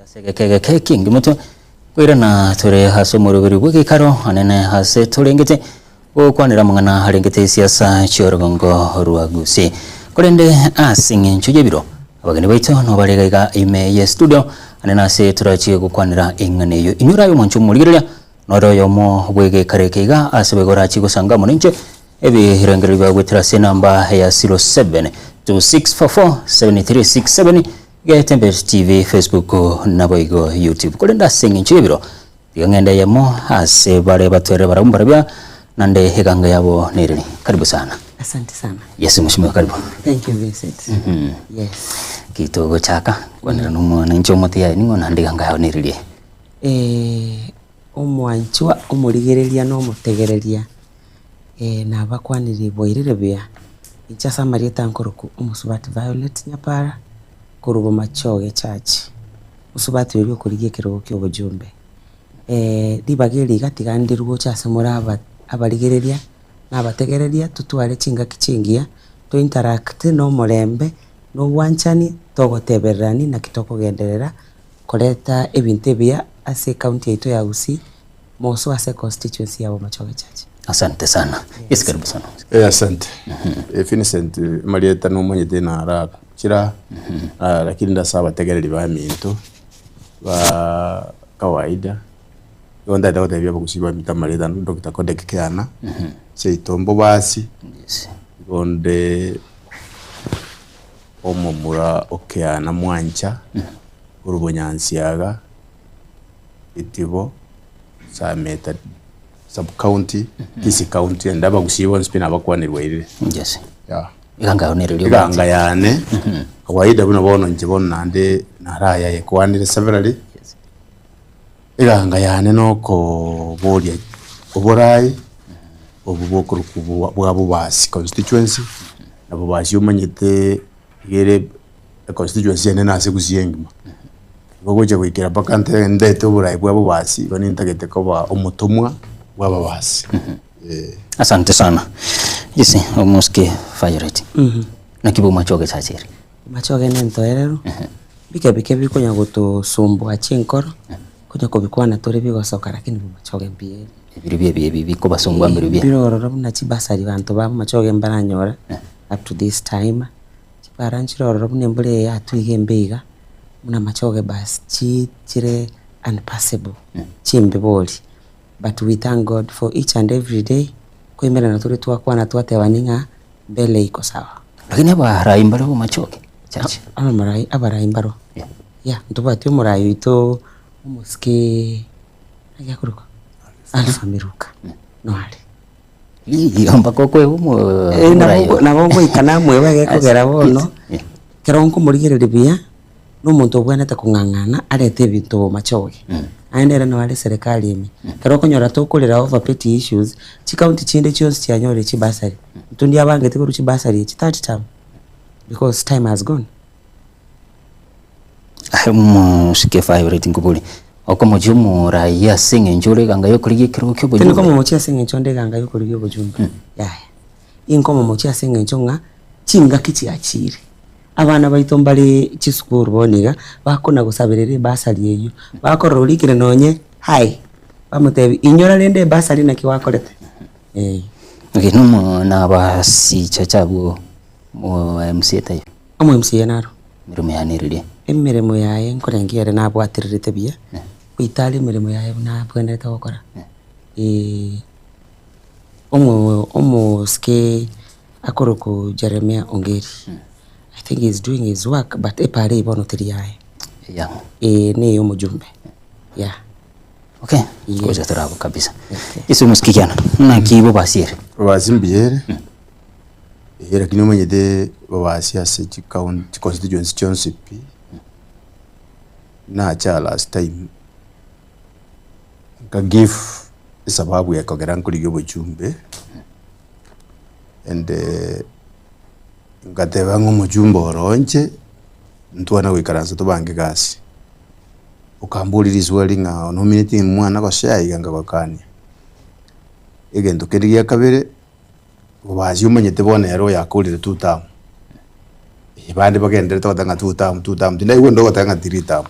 Segekege kingi muto kwira na tore haso murubiri gwikaro anene hase turengete gukwanira mungana harengete siasa cyorogongo ruagusi kurende asinge nchuje biro abagani baito no baregaiga ime ye studio anene hase turachiye gukwanira ingane yo inyura yo munchu murigereya noro yo mo bwege karekega asebegora chigusanga muninche ebi hirangiri bagwitira se namba ya 07 2644 7367 Getembes TV, Facebook, naboigo YouTube. Kulenda singi nchibiro. Ngende yamo ase bare batwere barabia nande heganga yabo nirili. Karibu sana. Asante sana. Yes, mheshimiwa karibu. Thank you Vincent. Yes. Kitogo chaka kwanira numo nancho motia ningo nande heganga yabo nirili. Omwanchwa omurigereria no mutegereria. Na bakwaniri boirire bia. Ichasa Marieta nkoroku omusubati Violet Nyapara. Kurugo Machoge Church usubati webyo kurigie kirogo cy'obujumbe dibageri gatigandirwo cyase muri abarigereria n'abategereria tutware kinga kicingia to interact no murembe no wanchani togoteberani na kitoko genderera koleta ebintu bya ase county yaito ya Usi moso ase constituency ya Machoge Church. Asante sana. Yes, karibu sana. Asante. Vincent Marieta no mwenyete na haraka kira lakini ndasaba tegereri ba minto ba kawaida yonda dawo tabia bakusiba mita Marieta no Dr. Kodek Kiana seitombo basi onde omomura okeana mwancha urubonyansiaga itibo sameta sub county kisi county ndaba kusiba spina bakwanirwe ire. Yes. Yeah. Iganga yane kawaida buno bono njibona nande naraya yekwanire severally iganga yane noko bolia oborai obubokuru bwabo basi constituency nabo basi umanyite gere constituency ene nase kusiengima bogoje kwikira bakante ndete oborai bwabo basi banintagete ko ba omutumwa bwabo basi. Asante sana. Yesi, omuske favorite. Na kibu Machoge Chachiri. Machoge nentoerero. Bike bikonya goto sumbo achinkoro. Konya kobikwana tore bigosoka lakini Machoge mbiye. Bibi ko basumbo ambiribye. Biroro na chibasari bantu ba Machoge mbaranyora up to this time. Chiparanchiro nembure atuige mbiga. Muna Machoge bas chire unpassable. Chimbe boli. But we thank God for each and every day. Kuimera na turi twakwana twatebaninga mbele iko sawa. Lakini abarayimbaro Machoge Church. Abarayimbaro. Yeah, ntubati umurayo ito umuske ajya kuruka. Alfa miruka. No hali. Yomba kokwe umu nabongo ikanamwe bage kugera bono. Keronko murigerere bia n'umuntu obwaneta kungangana arete bintu Machoge. Aendera no wale serikali imi keroko nyora tokolera over petty issues chikaunti chinde cyose cyanyore chibasari ntundi abangete ko chibasari chitati tam because time has gone. Shike favorite ngubuli okomo jumu raya singe njore ganga yo kurigi kiroko cyo bujumbe tene ko mochi singe nchonde ganga yo kurigi bujumbe yeah inko mochi singe nchonga chinga kichi achire abana baitombale chisukuru boniga bakona gusabirire basari yeyo bakororikire nonye hai bamutebi inyora lende basari na kiwakorete numo na basi chachabu mu MC tayo amu MC naro mirimo yanirire emiremo yaye nkorengere nabo atiririte bia kwitali mirimo yaye na bwendeta gukora omo ske akoroko Jeremiah Ongeri. I think he's doing his work, but epare ibono tiriae. Yeah. Ne yo mujumbe. Yeah. Okay. Koja tarabo kabisa. Isu muskikiana. Na kibo basire. Bazimbiere. Era kino manyede babasi ase county constituency chonsipi. Na cha last time. Ka give sababu ya kogera nkuli yo bujumbe. And ngateba nk'umujumbe oronje ntwana wikaranza tubange gasi ukambuliriza linga nominating mwana ko shayi ganga bakani egendo kiriya kabere ubazi umanyete bone yaro yakulire tutam ibandi bagendere totanga tutam tinda iwe ndo tanga tirita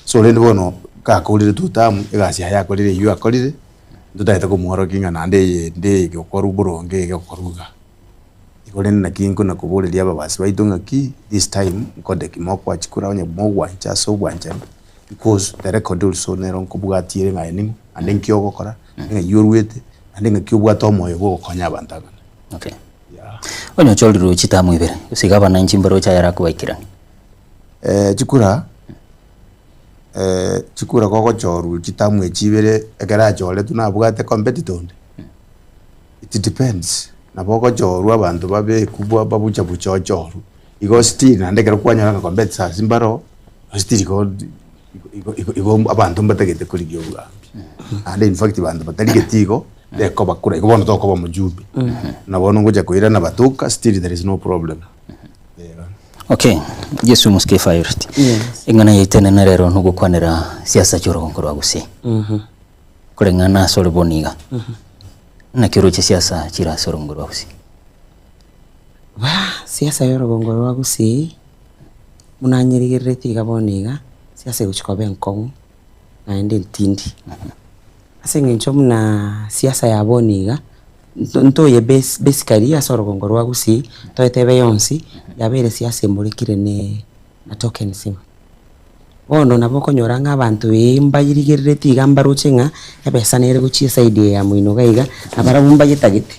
so rende bono gakorire tutamu egasi yakorire iyo akorire ndutaita kumworo kinga nande gikoru buronge gikoruga ikorene na kingo na kuboreria ababasi baitunga ki this time nkode kimoko achikura onye mogwanja so gwanja because the record also nero nkubwatire ngai nimu ande nkyo gukora nga yurwete ande nkyo bwata omoyo gukonya abantaga. Okay, yeah, onyo choliro chitamu ibere usigaba na nchimbaro cha yara kuwaikira chikura koko choru chitamu echibere ekera chole tunabwate competitor it depends na boko choru abantu babe kubwa babucha bucho choru igo still nande kero kwanyara competitors imbaro still igo abantu mbategete kuri gyo ande in fact abantu bategete igo deko bakura igo bono toko bamujubi na bono ngoja kuira na batuka still there is no problem. Okay, Yesu muske fayurti. Yes. Ingana yitene nerero nugukwanira siasa cy'uruhongo rwa Gusii. Kurengana solo boniga. Na kiro siasa kira sorongo rwa Gusii. Siasa y'uruhongo rwa Gusii munanyirigirire tiga boniga siasa guchikobe nkong na ende ntindi. Asenga ncho muna siasa ya boniga ntoye basically asorongo rwa Gusii toetebe yonsi yabere siasa emurikire ne na token sim bono nabo konyoranga abantu imbayirigirire tiga mbaruchenga ebesa nere guchie side ya muino gaiga abarabumba gitagite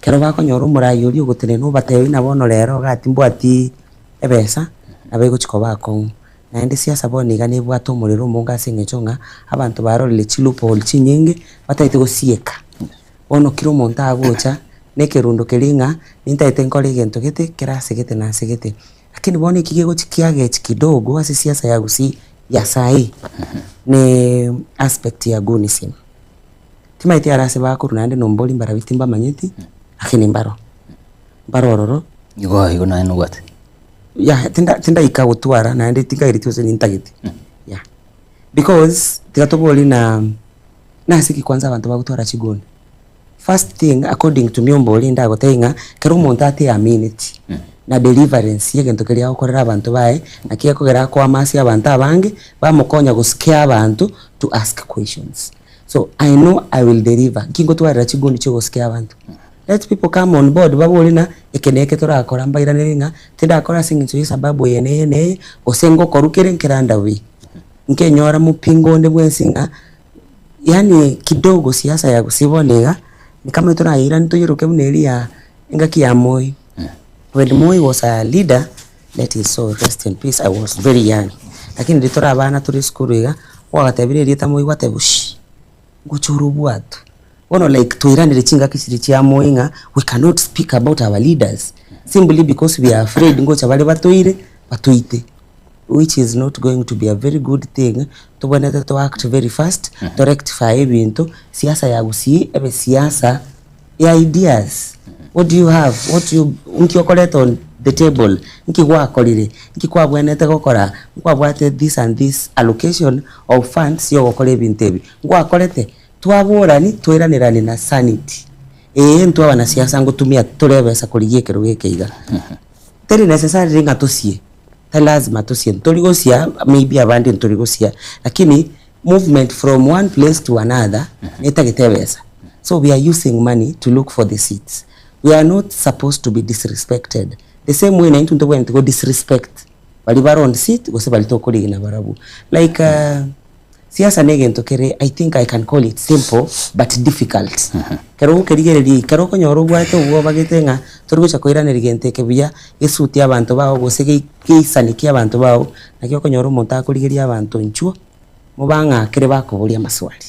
kero bakonyora umurayi uri ugutene no batewe nabono rero gatimbo ati ebesa nabe guchiko bako na ende siasa boniga ne bwato muriro munga sengechonga abantu barorele chilupo chinyinge bataite gosieka bono kiro monta agocha nekerundo kelinga nintaite nkole gento gete kerase gete na segete lakini bono ikigego chikiage kidogo asi siasa ya Gusii ya sai ne aspect ya gunism timaite arase bakuru nande nomboli mbara bitimba manyeti lakini mbaro roro Igo na eno what ya tinda ikagutwara nande tinga iritose nintagiti ya because tigatoboli na siki kwanza abantu bagutwara chigoni. First thing according to Myomboli ndagotenga kero umuntu ate a minute na deliverance yegento keri akorera abantu bae na kiye kugera kwa masi abantu abange bamukonya gusikia abantu to ask questions. So I know I will deliver kingo twara chigundi cyo gusikia abantu. Let people come on board babolina ekeneke torakora mbairaneringa tindakora singicho sababu yene osengo korukere nkiranda we nkenyora mupingo nde bwensinga yani kidogo siasa ya kusibonega ni kama tunaira ntoyiruke munelia ingaki ya Moi. When Moi was a leader, let his soul rest in peace, I was very young. Lakini nditora abana turi skuru iga wagatabire rita Moi watebushi guchurubu watu wono like tuiranire chinga kisiri cha Moi nga we cannot speak about our leaders simply because we are afraid ngocha bale batoire batuite, which is not going to be a very good thing. To waneta to act very fast to rectify ebintu siasa ya Gusii ebe siasa ya ideas. What do you have? What you unkiyokoleta on the table? Nkigwa kolire nkikwa bwenete gokora nkwa bwate this and this allocation of funds yo gokore bintebi ngwa kolete twaborani tweranirani na sanity ntu abana siasa ngutumia turebesa kurigikero gekeiga teri necessary nga tosie lazima tosie ntoligosia maybe abandi ntoligosia lakini movement from one place to another netagitebesa. So we are using money to look for the seats. We are not supposed to be disrespected the same way na into the way to go disrespect bali baron seat gose bali tokoli na barabu like siasa negento kere. I think I can call it simple but difficult. Kero kerigeri kero konyoro bwato uwo bagetenga turigucha koirana rigente kebuya esuti abantu bawo gose keisanikia abantu bawo nakyo konyoro monta kurigeria abantu nchuo mubanga kere bakubulia maswali.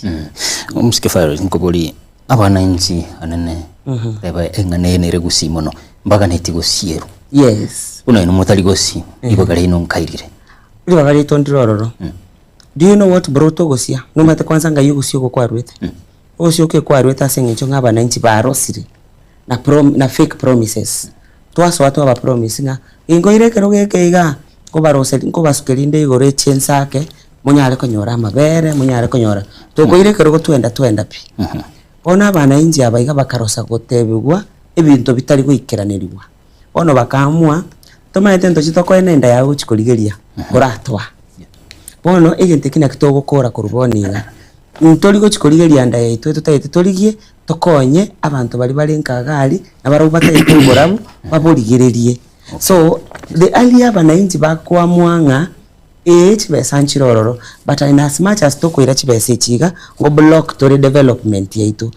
Umsikefaro nkobuli abana nchi anene reba engane nere Gusii mono mbaga neti gosieru. Yes. Uno ino mutali Gusii ibo gari ino nkairire. Ibo gari tondororo. Do you know what brought Gosia? No mate kwanza nga Gusii go kwa rwete. Osio ke kwa rwete asengecho ngaba na nchi barosire. Na fake promises. Twaso watu aba promise nga ingo irekero gekeiga ko barose ko basukerinde igore chensake munyare konyora mabere munyare konyora toko irekero go twenda pi. Ona abana inji abaiga bakarosa gotebegwa ebintu bitari guikiranirwa ono bakamwa tomaete nto chitoko enenda ya uchikoligeria kuratwa bono egente kina kitogokora kuruboniga ntori gochikorigeria nda yaitu tutaite torigie tokonye abantu bari bari nkagari nabaro bataite borabu baborigererie so the earlier banainji bakwa mwanga chibesa nchirororo but in as much as tokoira chibesa chiga ngo block to development yaitu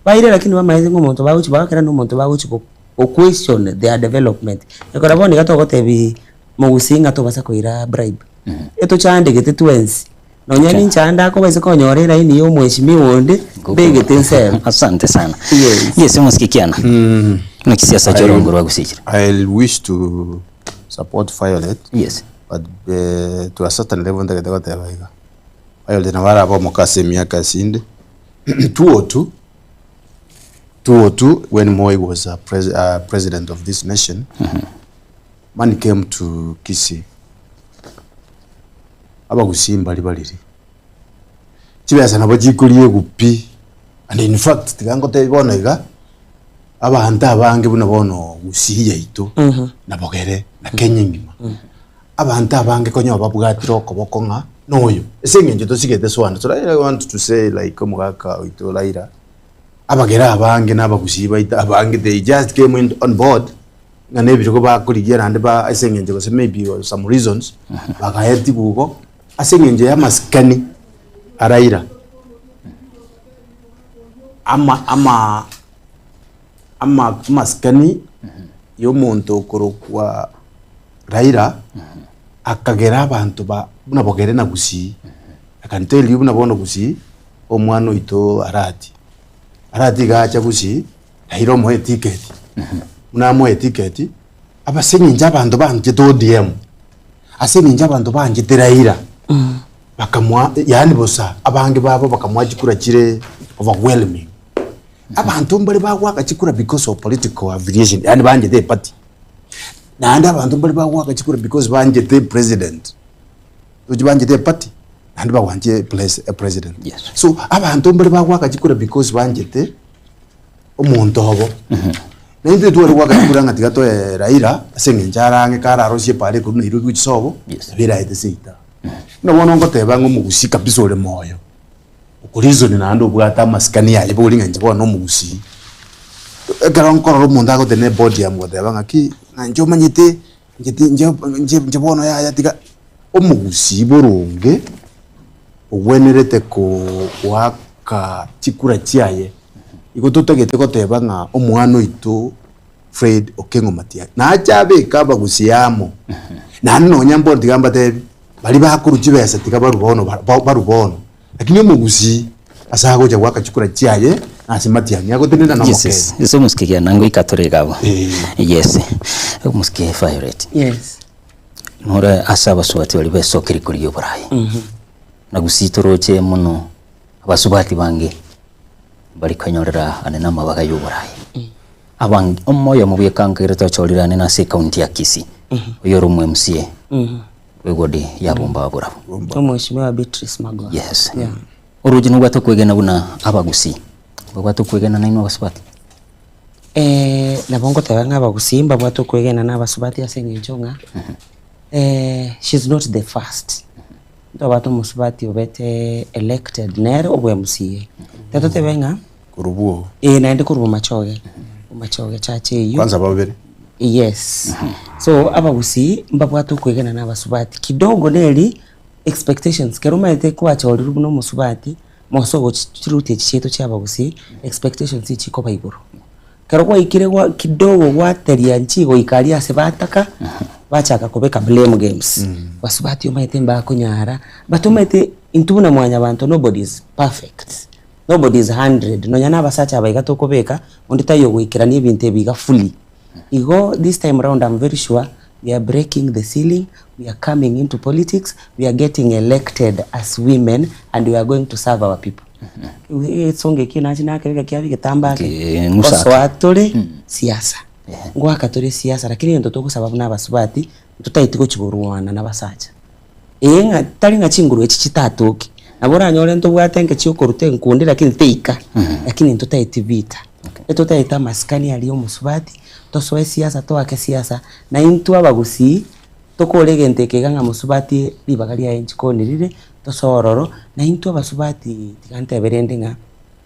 baire lakini bamaize ngo muntu baguchi bakera no muntu baguchi o question their development ekora boni gatogotebi mugusinga to basa koira bribe eto chande gete twensi no nyani nchanda ko base konyorera ini yo mheshimiwa onde begete nsema. Asante sana. Yes musikikiana no kisiasa chorongo rwagusikira. I wish to support Violet. Yes, but to a certain level ndagete gotebaiga Violet na bara abo mukase miaka sinde 202 when Moi was president of this nation. Man came to Kisii abagusimba libaliri kibasa nabo gikuriye gupi and in fact tigango tebona iga abantu abange buna bono gusiye ito nabogere na kenyingima abantu abange konyo babwatiro koboko nga noyo esengenje to sigete swana so I want to say like omugaka ito laira abagera abange nabagusiba ita abange they just came on board ngane biro bakurigira and ba esengenje ko maybe some reasons bagayeti gugo asengenje ya maskani araira ama maskani yo muntu kurukwa raira akagera abantu ba bunabogere na gusi akanteli bunabono gusi omwana ito arati gacha gusi raira mo ticket unamo ticket abasengenje abantu banje do DM asengenje abantu banje teraira bakamwa yani bosa abange babo bakamwa chikura chire overwhelming abantu mbali bagwaka chikura because of political affiliation yani banje the party nanda abantu mbali bagwaka chikura because banje the president uji banje the party nanda bagwanje place a president. Yes. So abantu mbali bagwaka chikura because banje the omuntu hobo nende tuwari waka chikura ngati gato Raila asengenjara nge kara rosie pale kuno iru kuchisobo bira ite sita no bono ngoteba ngo mugusi kabisa ole moyo ukurizo ni nando bwata maskani yaje boli nganje bono mugusi ekara nkoro mundu agotene body ya ngoteba ngaki njo manyite nje bono ya tiga omugusi boronge ogwenerete ko waka chikura chiaye igototagete goteba nga omwana ito Fred Okengo Matia na achabe kaba gusiyamo na no nyambo ndigamba tebi bali bakuru kibesa tika barubono lakini omugusi asago ja waka chikura chiaye asimatia nyago tenena na mokere. Yes, eso musikikia nango ikatore gabo. Yes, musikiye Violet. Yes. Nora asaba swati wali besokiri kuri yoborayi. Nagusitoroche muno abasubati bange bari kanyorera anena mabaga yoborayi. Abangi omoyo mubiye kankere tacholira nena se county ya Kisii. Oyoro mu MCA. Wegodi yabomba abura. Mheshimiwa Beatrice Magwa. Yes. Yeah. Orujinu gwato kwegena buna abagusi. Gwato kwegena naino abasubati. Nabongo tabanga abagusimba bwato kwegena na abasubati asengenjonga. She's not the first. Ndo bato musubati obete elected nero obwe MCA. Tato tebenga kurubuo. Naende kurubu machoge. Machoge chache yu. Kwanza babere. Yes. So abagusi mbabwato kwegena na abasubati. Kidogo neli expectations keruma ite kwa chori rubuno musubati mosogo chirute chito chabagusi expectations ichiko baiguru. Karokwa ikire kidogo wateria nchigo ikalia sebataka bachaka kubeka blame games. Basubati yomaite mbako nyara batumete intuna mwanya bantu nobody is perfect. Nobody is 100. No nyana basacha baigato kubeka ondita yo wikira ni binte biga fully. Igo this time around I'm very sure we are breaking the ceiling, we are coming into politics, we are getting elected as women and we are going to serve our people. Songe kina china kile kiavi kitamba oswatore siasa. Ngwaka tore siasa lakini ndo toko sababu na basubati tutaitiko chiburuwana na basacha. Nga talinga chinguru echi chitatoki. Nabora nyore ndo bwatenge chiko rute nkundi lakini teika. Lakini tutaitivita. Tutaita maskani aliyo musubati. Tosoe siasa toake siasa na intu abagusi tokore gente keganga musubati libagalia enchikoni rire tosororo na into abasubati tigante berende nga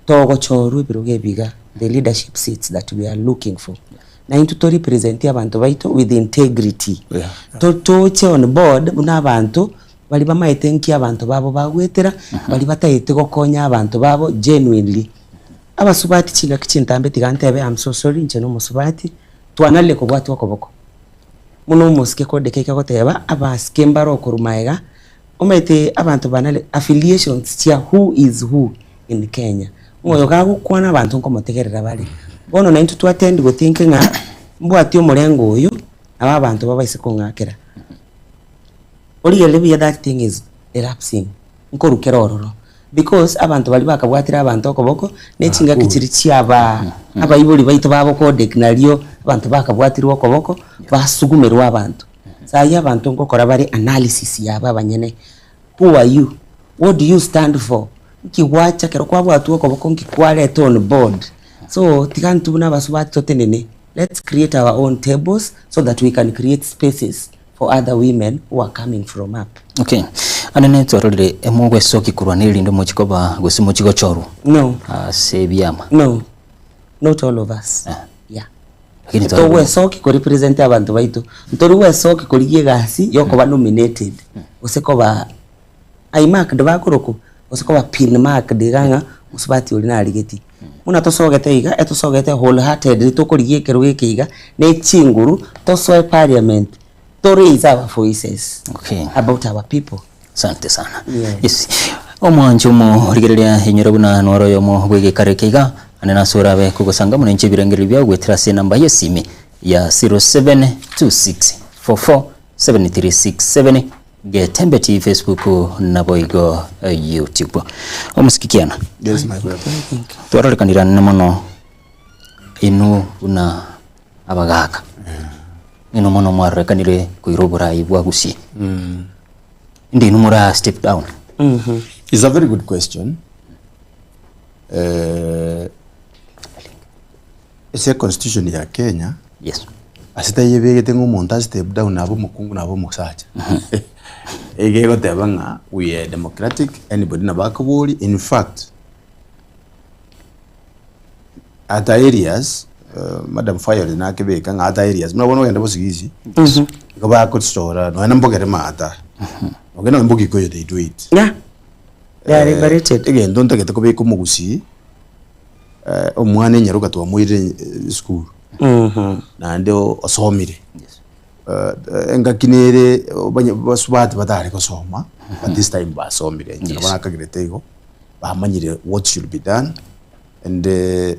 togo choru biruge biga the leadership seats that we are looking for na into to represent abantu baito with integrity toche on board buna abantu bali bamaitenki abantu babo bagwetera bali bataite gokonya abantu babo genuinely abasubati chinga kichintambe tigante be I'm so sorry nche no musubati twanale ko bwatu okoboko muno musike ko dekeka goteba abasike mbaro kurumaega omete abantu banale affiliations tia who is who in Kenya ngoyo gagukwana abantu nkomotegerera bali bono na into to attend go thinking mbwati omulengo oyo aba bantu babaise kongakera oli yelebi that thing is elapsing nkorukera ororo because abantu bali bakabwatira abantu okoboko nechinga kichiri chiaba abayibuli baito babo codec nalio abantu bakabwatirwa okoboko basugumerwa abantu saya abantu ngokora bari analysis yaba banyene who are you, what do you stand for kiwacha kero kwa bwatu okoboko nkikwale on board so tikantu na basubati totenene let's create our own tables so that we can create spaces for other women who are coming from up. Okay. Anene twarorire emugwe soki kurwaniri ndo muchikoba gusimo chigo choru. No. Sebiama. No. Not all of us. Yeah. Lakini to soki ko represent abantu baitu. Ntori soki ko ligasi yoko ba nominated. Useko ba I mark de bakoroko. Useko ba pin mark de ganga musubati olina aligeti. Una tosogete iga etosogete wholehearted to ko ligekero gekiga ne chinguru to so parliament. To raise our voices about our people. Asante sana. Yes. Omwanju mu rigereria hinyorabuna nwaro yo mu gwegekare kiga anena surabe kugusanga mu nche birengeri bya gwetira se namba yesimi ya 0726447367 getembe Facebook na boigo YouTube. Omusikikiana. Yes my brother. Twararikanira nemono inu una abagaka. Ino mono mwarekanire kuirobora ibwagusi. Ndi numura step down. It's a very good question. It's a constitution ya Kenya. Yes. Asita yebege tengo monta step down nabo mukungu nabo musacha. Ege gotebanga we are democratic anybody na bakoboli in fact at areas Madam Fire na kebeka ngata areas mnabona wenda bosigizi ngoba ko store no nambogere mata ogena mbogi ko they do it yeah they are liberated again don't get ko be ko mugusi omwana nyaruka to amwire school na ndio osomire engakinere basubati badari ko soma at this time basomire ngabona kagirete bamanyire what should be done and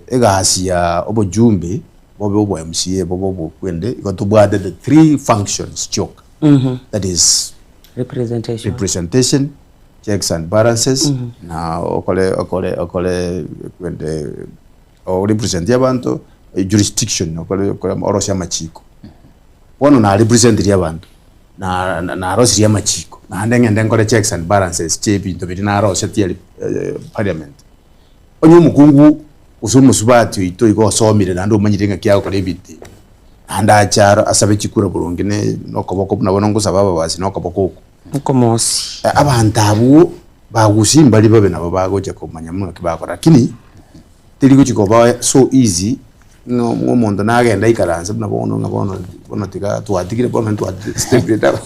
egasiya obojumbe bobo MCA bobo kwende ikotubwade the three functions chok that is representation checks and balances na okole kwende o represent yabantu jurisdiction okole orosi amachiko wono na represent yabantu na orosi amachiko na ndenge ngore checks and balances chebi ndobiri na orosi ya parliament onyo mukungu usumu subati ito iko somire nando manyirenga kyako kale biti anda acharo asabe chikura burungine nokoboko nabona ngusaba babasi nokoboko nkomosi abantabu bagusimba libabe nabo bagoje komanya muno kibakora lakini tirigo chikoba so easy no mondo nagenda ikaranze nabona ngabona tika tuatikire bona step data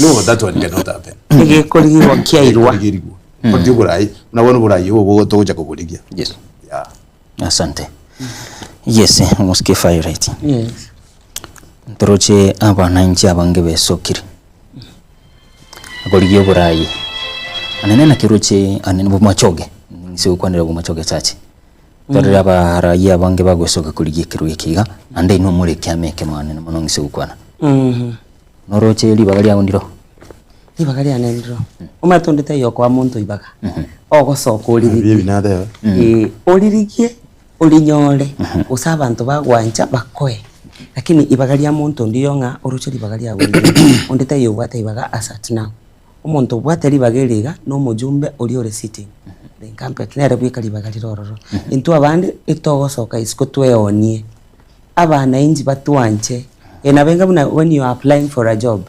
no that one cannot happen ege koliwa kyairwa Poti burai unabona burai ubo toja kubuligia. Yes. Yeah. Asante. Yes, muske fire right. Yes. Toroche abana nchi abange besokiri. Akoligio burai. Anene kiroche anene bumachoge. Nisi ukwanira bumachoge chache. Tore abarayi abange bagosoka kuligia kiruye kiga ande no muri kyameke mwana mono ngisi ukwana. Noroche libagali ndiro. Ibagari anendro umatondete yoko wa muntu ibaga ogosoko oliriki binada oliriki olinyole usaba abantu bagwanja bakoe lakini ibagari ya muntu ndiyo nga orucho ibagari ya wendi ondete yo bwata ibaga asat now umuntu bwata libageriga no mujumbe oli ore sitting the campet nere bwika libagari rororo into abandi itogosoka isko tweonie abana inji batwanje na benga buna when you are applying for a job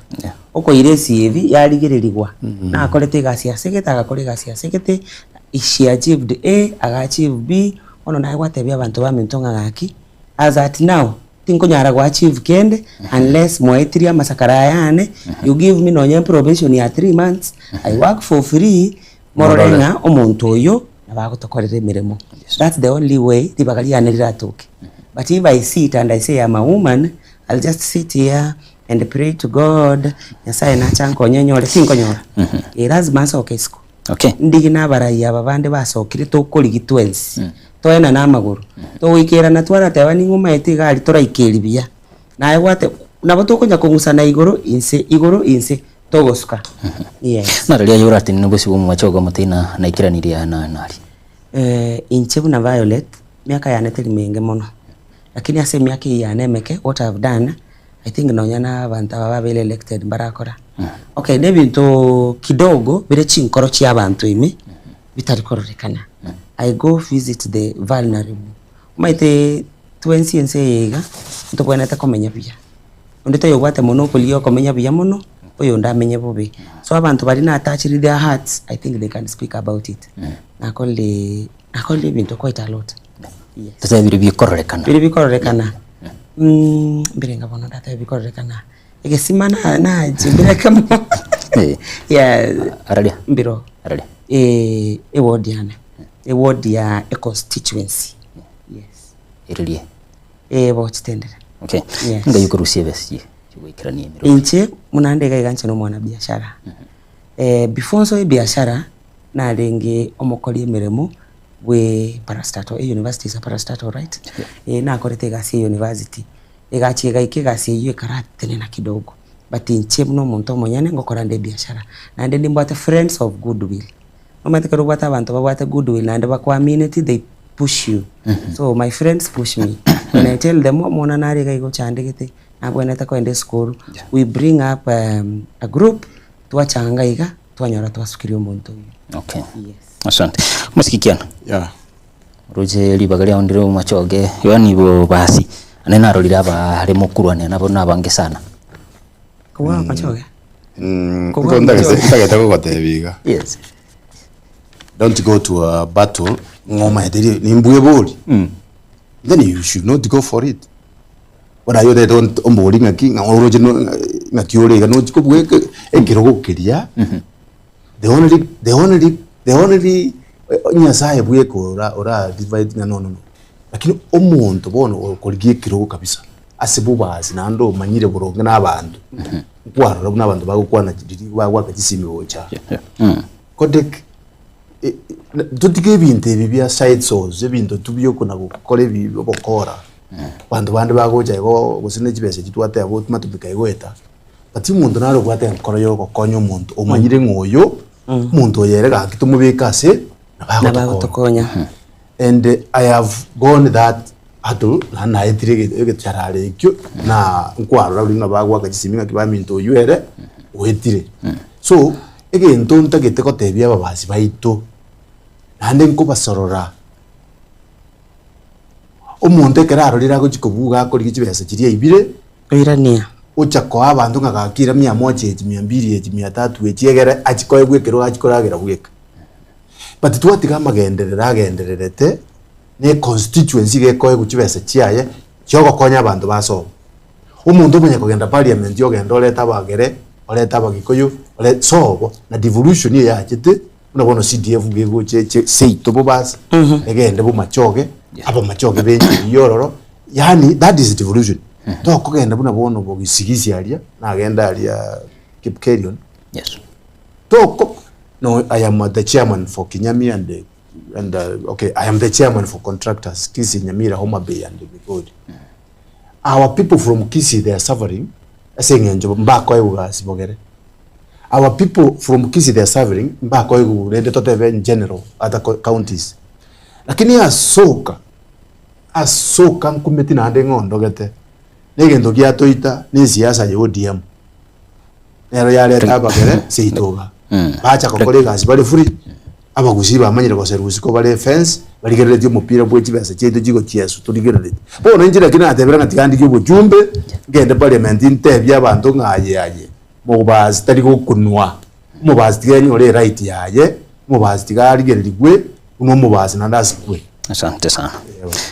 oko ire CV yarigiririgwa na akorete gasi asegete agakore gasi asegete she achieved A aga achieve B ono naye gwatebia abantu ba mintonga gaki as at now tinkonyara gwa achieve kende unless moetiria masakara yane you give me no probation ya 3 months I work for free mororenga omuntu oyo nabagotokorera miremo. That's the only way tibagari yaniratoke. But if I sit and I say I'm a woman, I'll just sit here and pray to God. Nyasaye nachanko nyonyore sinkonyora. That's masoke isko. Okay. Ndigina baraya babande basokire to koligitwensi. Toena na maguru. To wikera na twara tebani ngoma etigari toraikiribia. Na egwate nabo tokonya kungusana igoro inse togosuka. Yes. Naralia yurati nibusi mu machogo mutina na ikiraniria na nari. Inchebu na Violet miaka yaneteli mingi mono. Lakini ase miaka yanemeke what I've done I think nonyana abantu babele elected barakora. Okay, nebintu kidogo bire chinkoro chi abantu imi bitarikorrekana. I go visit the vulnerable. Maite twensi enseyega ntoboneta komenya bia. Ondete yobate mono kulio komenya bia mono oyo ndamenye bobe. So abantu bari na attach their hearts, I think they can speak about it. Nakole bintu quite a lot. Yes. Tata bikorrekana. Bikorrekana. Birenga bono data bikorrekana. Egesimana na jimbira kama. Yeah, aralia. Mbiro. Aralia. Ward ya a constituency. Yes. Irilie. Watch tender. Okay. Yes. Nga yukurusie besi. Chibwikiranie miro. Inche munandega iganche no mwana biashara. Before so biashara na renge omokori emiremo we parastatal university is a parastatal, right? Na akorete gasi university egachiga ikigasi yue karatene na kidogo but inche muno muntu monyane ngokora nde biashara na nde ndimbate friends of goodwill omateka rubata abantu babate goodwill na nde bakwamini they push you. So my friends push me when I tell them mona nari ga igo chandegete aboneta ko ende school we bring up a group twachanga iga twanyora twasukiri omuntu. Okay. Yes. Asante. Musikikiana. Yeah. Roje libagalia ondire machoge yani bo basi anena rolira aba hari mukurwane nabo nabange sana. Kwa machoge. Ndageta gotebiga. Yes. Don't go to a battle ngoma ediri nimbuye boli. Then you should not go for it. What are you they don't omboli ngaki ngoroje ngakiore no chikobwe ekirogo kiria. The only nyasaye bweko ora divide no lakini omuntu bono okoligie kirogo kabisa asibubazi nando manyire buronge nabantu kwaro nabantu bagukwana kidiri wakakisimi ocha kodek tutike binte bibya side source ebintu tubyo kuna gukora bibyo bokora bantu bandi bagoja go gusine kibese kitwate abo tumatuka igweta bati umuntu naro gwate nkora yo gokonya umuntu omanyire ngoyo umuntu yerega kitumubikase nabagotokonya. And I have gone that ado na etirege charare ikyo na nkwaro ruri nabagwa kagisiminga kibaminto yuere wetire. So again tonta gete ko tebya babasi baito nande nko basorora omuntu ekeraro rirago chikobuga akori kibesa kiri ibire Oirania. Ucha ko abantu ngakira 100 200 300 ekiegere achikoye gwekero achikoragera gweka. But twatiga magenderera agendererete ne constituency gekoye kuchibesa chiaye cyogo konya abantu baso. Umuntu umenye kugenda parliament yogenda oleta bagere oleta bagikoyo ole sobo na devolution ye yakite unabona CDF gego che seito bo bas egende bo machoge abo machoge benji yororo yani that is devolution. To kugenda buna bono bo gisigisi alia na agenda alia Kipkerion. Yes. To no, I am the chairman for Kinyami and okay, I am the chairman for contractors Kisi, Nyamira, Homa Bay and Migodi. Our people from Kisi, they are suffering. Our people from Kisi, they are suffering. In general, other counties. Lakini asoka nkumeti na hande ngondo gete. Negendo gia toita ni siasa ya ODM. Nero yale tabagere seitoga. Bacha kokole gasi bali free. abagusi bamanyire goserusi ko bare fence barigerere umupira bwo kibasa cyeto gigo cyesu turigerere bona njira kina atebera ngati kandi cy'ubujumbe ngende parliament intebye abantu ngaye mubazi tari gukunwa mubazi tigenye ore right yaye mubazi tigarigererigwe uno mubazi nandasikwe. Asante sana.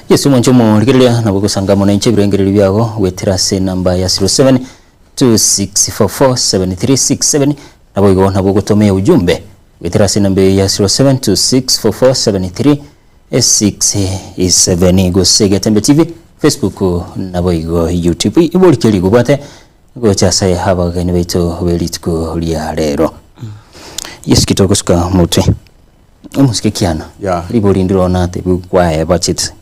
Yesu mwancho murigereria nabo gusanga mu nenche birengereri byago weterase namba ya 0726447367 nabo igo nabo gutomea ujumbe weterase namba ya 0726447367 go Sega Tembe TV Facebook nabo igo YouTube ibori kiri gubate go chasa habagani beito belitko lya rero. Yes kitoko suka mutwe. Umuske kiana. Ribori ndirona ate bukwaye bachit.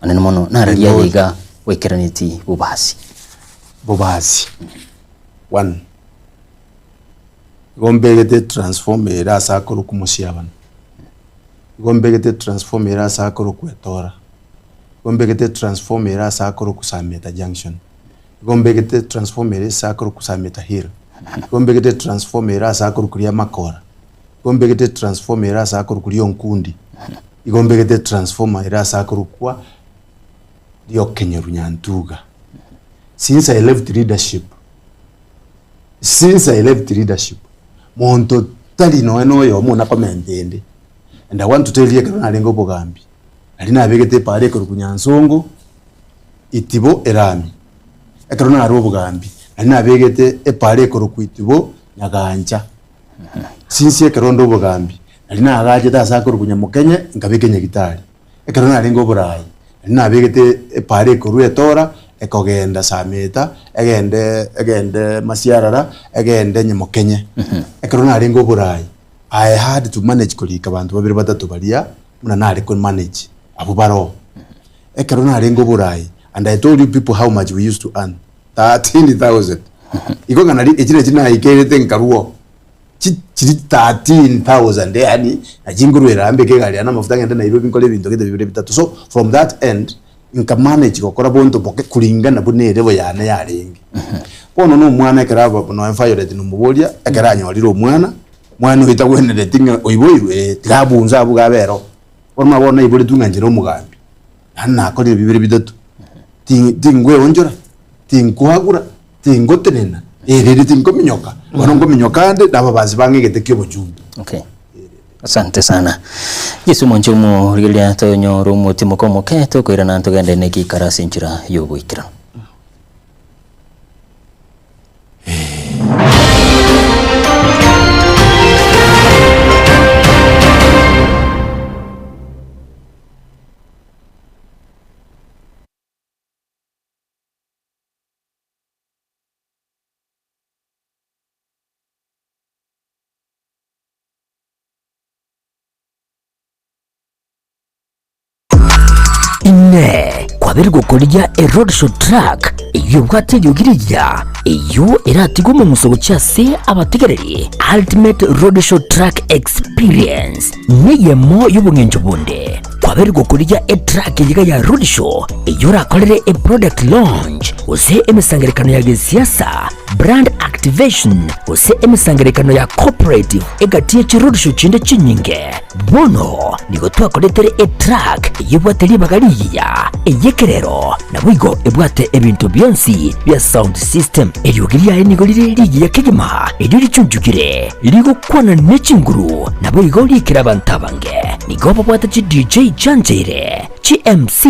Anene mono nararia yiga wekeraniti bubasi. Bubasi. One. Gombegete transformera sakoro kumusiabana. Gombegete transformera sakoro kwetora. Gombegete transformera sakoro kusameta junction. Gombegete transformera sakoro kusameta hill. Gombegete transformera sakoro kuria makora. Gombegete transformer era sakuru kuliyo nkundi. Igombegete transformer era sakuru kwa dio Kenyeru Nyantuga. Since I left leadership, monto tali no yo muna komentende. And I want to tell you kana lengo bogambi. Alina abegete pare ko kunyansongo itibo erami. Ekarona aro bogambi. Alina abegete epare ko kuitibo nyaganja. Since Karondo Bogambi, Alina Agaja Sakuru Kunyamokenye, and Kabekenya Gitari. A Karona Ringo Borai, and Navigate a Pare Kurua Tora, a Kogen the Sameta, again the Masiara, again the Nyamokenye, a Karona Ringo Borai. I had to manage Kolikaban to everybody to Badia, Munana could manage Abubaro. A Karona Ringo Borai, and I told you people how much we used to earn 13,000. You go and I get it in Karuo. 13,000 yani ajinguru rambe ke gari ana mafuta ngenda Nairobi nkole bintu kete bibiri bitatu. So from that end inka manage gukora bonto boke kulingana bune rebo yana yarengi pono no mwana ekaraba no environment no mubolia ekaranya waliro mwana uhita gwenere tinga oiboirwe tirabunza abugabero orma bona ibole tunganjira omugambi ana akore bibiri bitatu tingwe onjora tinkuhagura tingotenena riri tinkominyoka wanongo minyokande nababazi bangegete kyobujumbe. Okay. Asante sana. Yesu mwanchumu rilia tonyo rumu timokomo keto kuira na ntogende neki karasi nchira yobo ikira. Ine kwabirgo kulia roadshow track iyo bwate yugiriya iyo eratigo mu musogo cyase abategereri ultimate roadshow track experience niyemo y'ubungenjo bunde kwabirgo kulia track yiga ya roadshow iyo rakorere product launch ose emisangerekano ya gisiasa brand activation ose emisangerekano ya cooperative egatiye ci roadshow chinde chinyinge bono nigo twakoletere track yibwate bagaliya eyekerero nabwigo ebwate ebintu byonsi bya sound system eyugiriya enigo liriya kegema ediri chunjukire ligo kwana nechinguru nabwigo likira bantabange nigo babwate ci DJ Janjere ci MC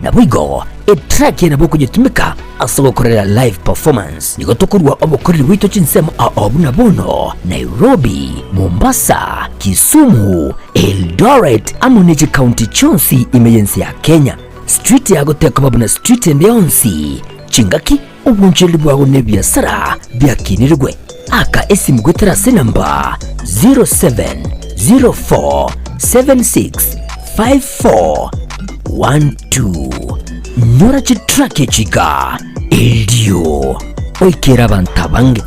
nabwigo track yana boko jitumika asobokorera live performance nigo tokurwa obokorera wito chinsemo abuna bono Nairobi, Mombasa, Kisumu, Eldoret amuniji county chonsi emergency ya Kenya street ya goteka babuna street endionsi chingaki ubunjeli bwago nebyasara byakinirwe aka esimu gwetera namba 0704765412 Nyora chitrake chiga Eldio Oikera bantabange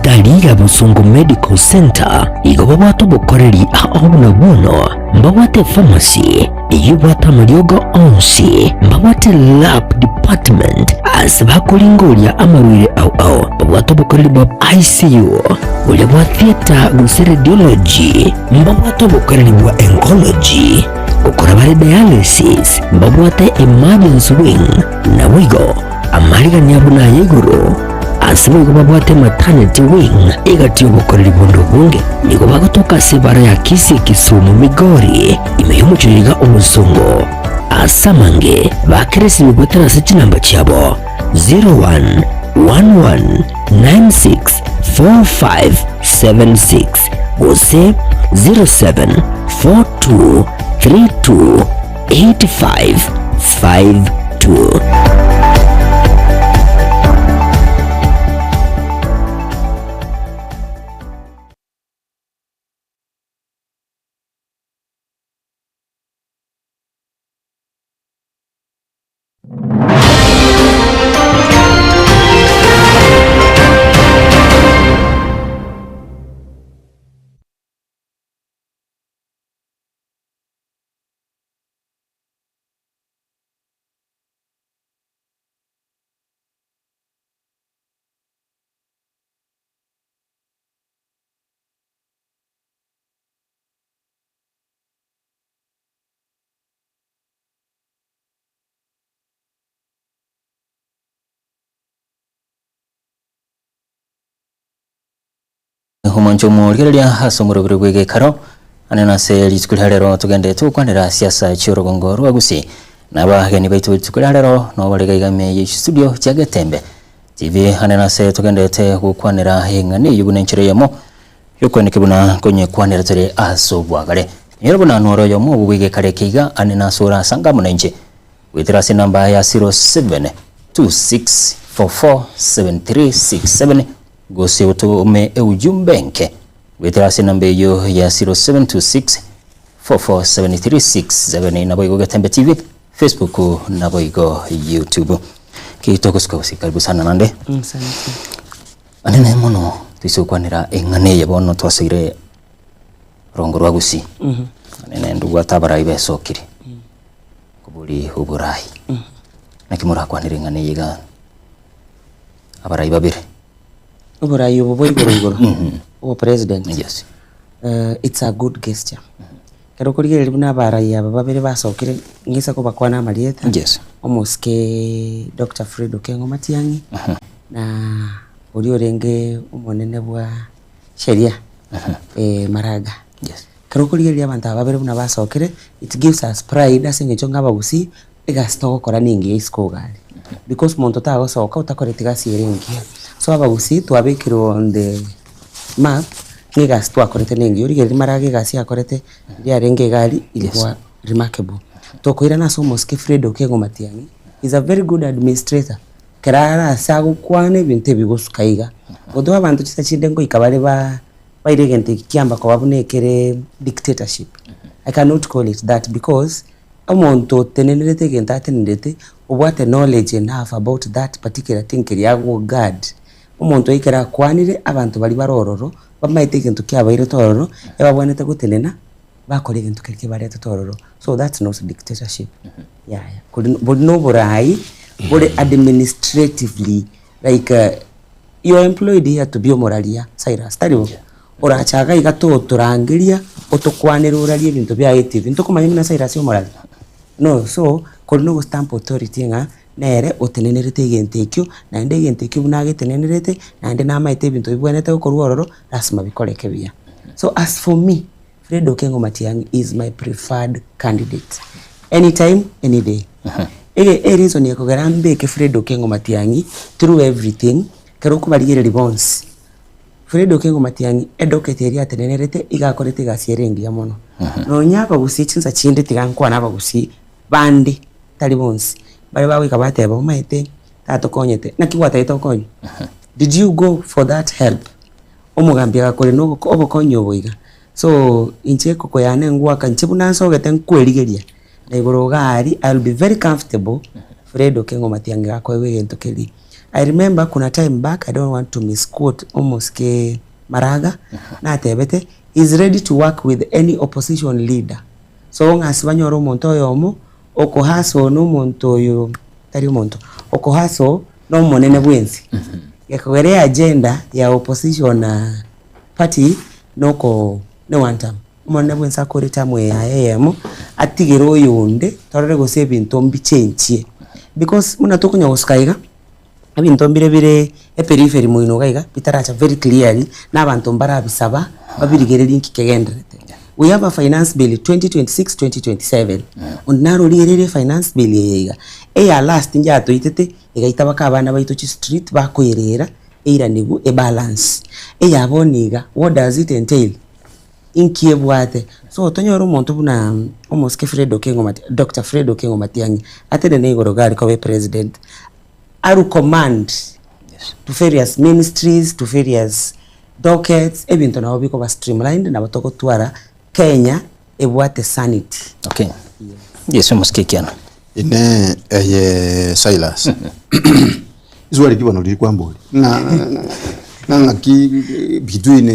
Thibitari ya Busungu Medical Center igo babwata obokoreri aho buno mbabwate pharmacy iyo bwata mariogo onsi mbabwate lab department as bakulingoria amarwire au babwata obokoreri bwa ICU ule bwa theater guse radiology mbabwata obokoreri bwa oncology gukora bare dialysis mbabwate emergency wing na wigo amariganya buna yeguru asibo babwate maternity wing igati obukoreri bundo bunge nigo bagotoka sebara ya Kisii, Kisumu, Migori imeyumuchiriga omusongo asamange bakeresi bigotera sechi namba cyabo 0111964576 gose 0742328552. Humancho murigereria hasomuro bwege karo anena se litukulharero tugende tukwanira siasa cyorogongo rwagusi nabageni baitu tukulharero no barega igame yi studio cya Getembe TV anena se tugendete gukwanira hengane yugunenchereyemo yokweneke buna konye kwanira tore asobwagare nyerobuna noro yo mu bwege kare kiga anena sura sanga munenje witira se namba ya 0726447367 gose utume ujumbe nke witira namba yo ya 0726447367 na boigo Getembe TV Facebook na boigo YouTube kitoko skosi karibu sana nande Asante. Anene mono tisukwanira engane yebono twasire rongo rwagusi anene ndugu atabara ibesokiri kubuli uburai nakimura kwanira engane yiga abara ibabire Uburayi ubu boigoro o president. Yes. It's a good gesture. Kero kurigere libuna barayi aba babere basokire ngisa ko bakwana marieta. Yes. Omuske Dr. Fred Okengo Matiang'i na uri orenge umonene bwa sheria Maraga. Yes. Kero kurigere abantu babere buna basokire, it gives us pride asinge chonga bagusi igasto gukora ningi iskogali. Because muntu tagosoka utakoretiga sirengi. So abagusi twabikirwo on the map ngigas twakorete ningi urigere Maraga gasi akorete ria renge gali ilikuwa remarkable. Tokoira na so Muske Fred Okengo Matiang'i is a very good administrator. Kerara sagu kwane binte bigusukaiga. Godo abantu kitachinde ngo ikabare ba iregente kiamba ko babunekere dictatorship. I cannot call it that because omuntu tenenerete genta tenendete obwate knowledge enough about that particular thing kiriago God. Umuntu ikera kwanire abantu bali barororo bamaite kintu kyabaire tororo ebabonete gutenena bakore kintu kirike barete tororo. So that's not dictatorship. Yeah. But no burai but administratively like you're employed here to be moralia Cyrus tariwo orachaga igato turangiria otokwanira uralie ibintu bya active into kumanya na Cyrus yo moralia no so kono stamp authority nga nere otenenerete gentekyo na ende gentekyo bunage tenenerete na ende namaite ibintu bibwenete gukorwa ororo lasima bikoreke bia. So as for me Fred Okengo Matiang'i is my preferred candidate anytime any day. Reason yako garambe ke Fred Okengo Matiang'i through everything kero kubarigere response Fred Okengo Matiang'i educate area tenenerete igakorete gasierengi ya mono no nyaba gusichinza chinde tigankwa naba gusi bandi tali bonsi bali bawe kabate aba maite tato konyete nakiwata ito konyo. Did you go for that help omugambia gakore no obokonyo boiga so inche koko yane ngwa kanchibu nanso gete nkwerigeria na igoro gari I'll be very comfortable Fred Okengo Matiang'i gakwe wegento keli I remember kuna time back, I don't want to misquote almost ke Maraga na tebete is ready to work with any opposition leader. So ngasibanyoro omonto yomo okohaso no monto yo tari monto okohaso no monene bwensi yakogere agenda ya opposition party noko ne one time monene bwensi akorita mwe ya AM atigero yonde torere go save intombi chenchie because muna tokunya oskaiga abinto mbire periphery muino gaiga bitaracha very clearly n'abantu mbarabisaba babirigerera inkikegenderete. We have a finance bill 2026-2027 onaro lirere finance bill yega eya last njato itete egaita bakabana baito chi street bakoyerera eira nigu e balance eya boniga what does it entail inkiebwate so tonyoro muntu buna almost ke Fredo Kengo Matiang'i Dr. Fredo Kengo Matiang'i atende negoro gali kwa president aru command to various ministries to various dockets ebintu nabo biko ba streamlined na batoko twara Kenya ebwate sanity. Okay. Yes, muskikiana. Ine Silas. Izwali kibano lili kwamboli. Na between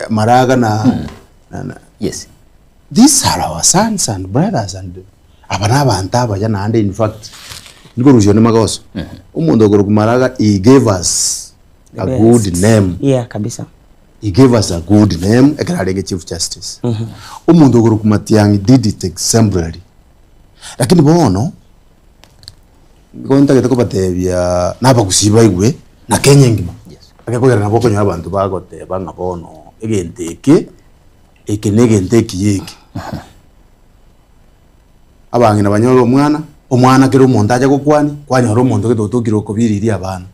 Maraga na Yes. These are our sons and brothers and abanaba antaba jana and in fact niko ruzione magoso. Umuntu ogoro kumaraga he gave us a good name. Yeah, kabisa. He gave us a good name, Ekararege Chief Justice. Umuntu ogoro kumatiangi did it exemplary. Lakini bono gonta getako batebya naba kusiba igwe na Kenya ngima. Yes. Akakogera naboko nyo abantu bagote banga bono egenteke ekenegenteki yiki. Abangina banyoro omwana kero omuntu aja gokwani kwanyoro omuntu getotokiro okubiriri abana.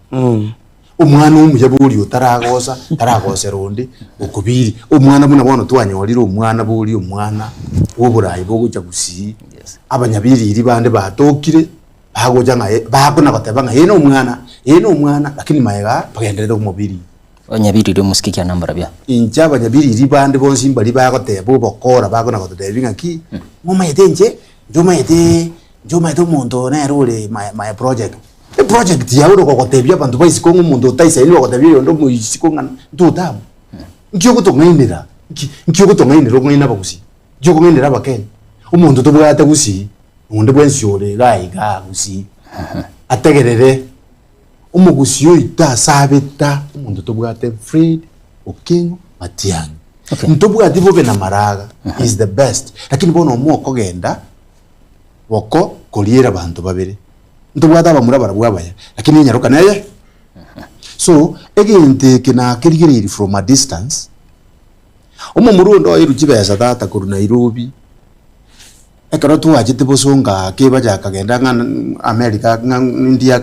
Omwana umuye buri utaragosa rundi okubiri omwana buna bono twanyorira omwana buri omwana woburayi boguja gusi abanyabiriri bande batokire bagoja ngaye bakona batebanga yeno omwana lakini mayega bagenderera omubiri Abanyabiriri muskikia nambara bya. Inja abanyabiriri bande bonsi mbali bagoteba bokora bakona gotebinga ki mama yetenje njoma yete omuntu na rule my project. The project ya uro kokotebya abantu bayisiko nk'umuntu utayisa ili bakotebya yondo muyisiko ngana ndutamu. Nkiyo kutongainira. Nkiyo kutongainira ngina bagusi. Nkiyo kutongainira abakenya. Umuntu tobwata gusi. Umuntu bwensyore gayiga gusi. Ategerere. Umugusi yo itasabeta umuntu tobwate Fred Okengo Matiang'i. Ntobwate bobe na Maraga is the best. Lakini bono omoko genda woko koliera abantu babere. Ntubwata bamura barabwabaya lakini nyaruka naye so egente kina kirigiriri from a distance murundo irukibeza data ku Nairobi ekaro tuwajite bosonga kebaja akagenda nga America nga India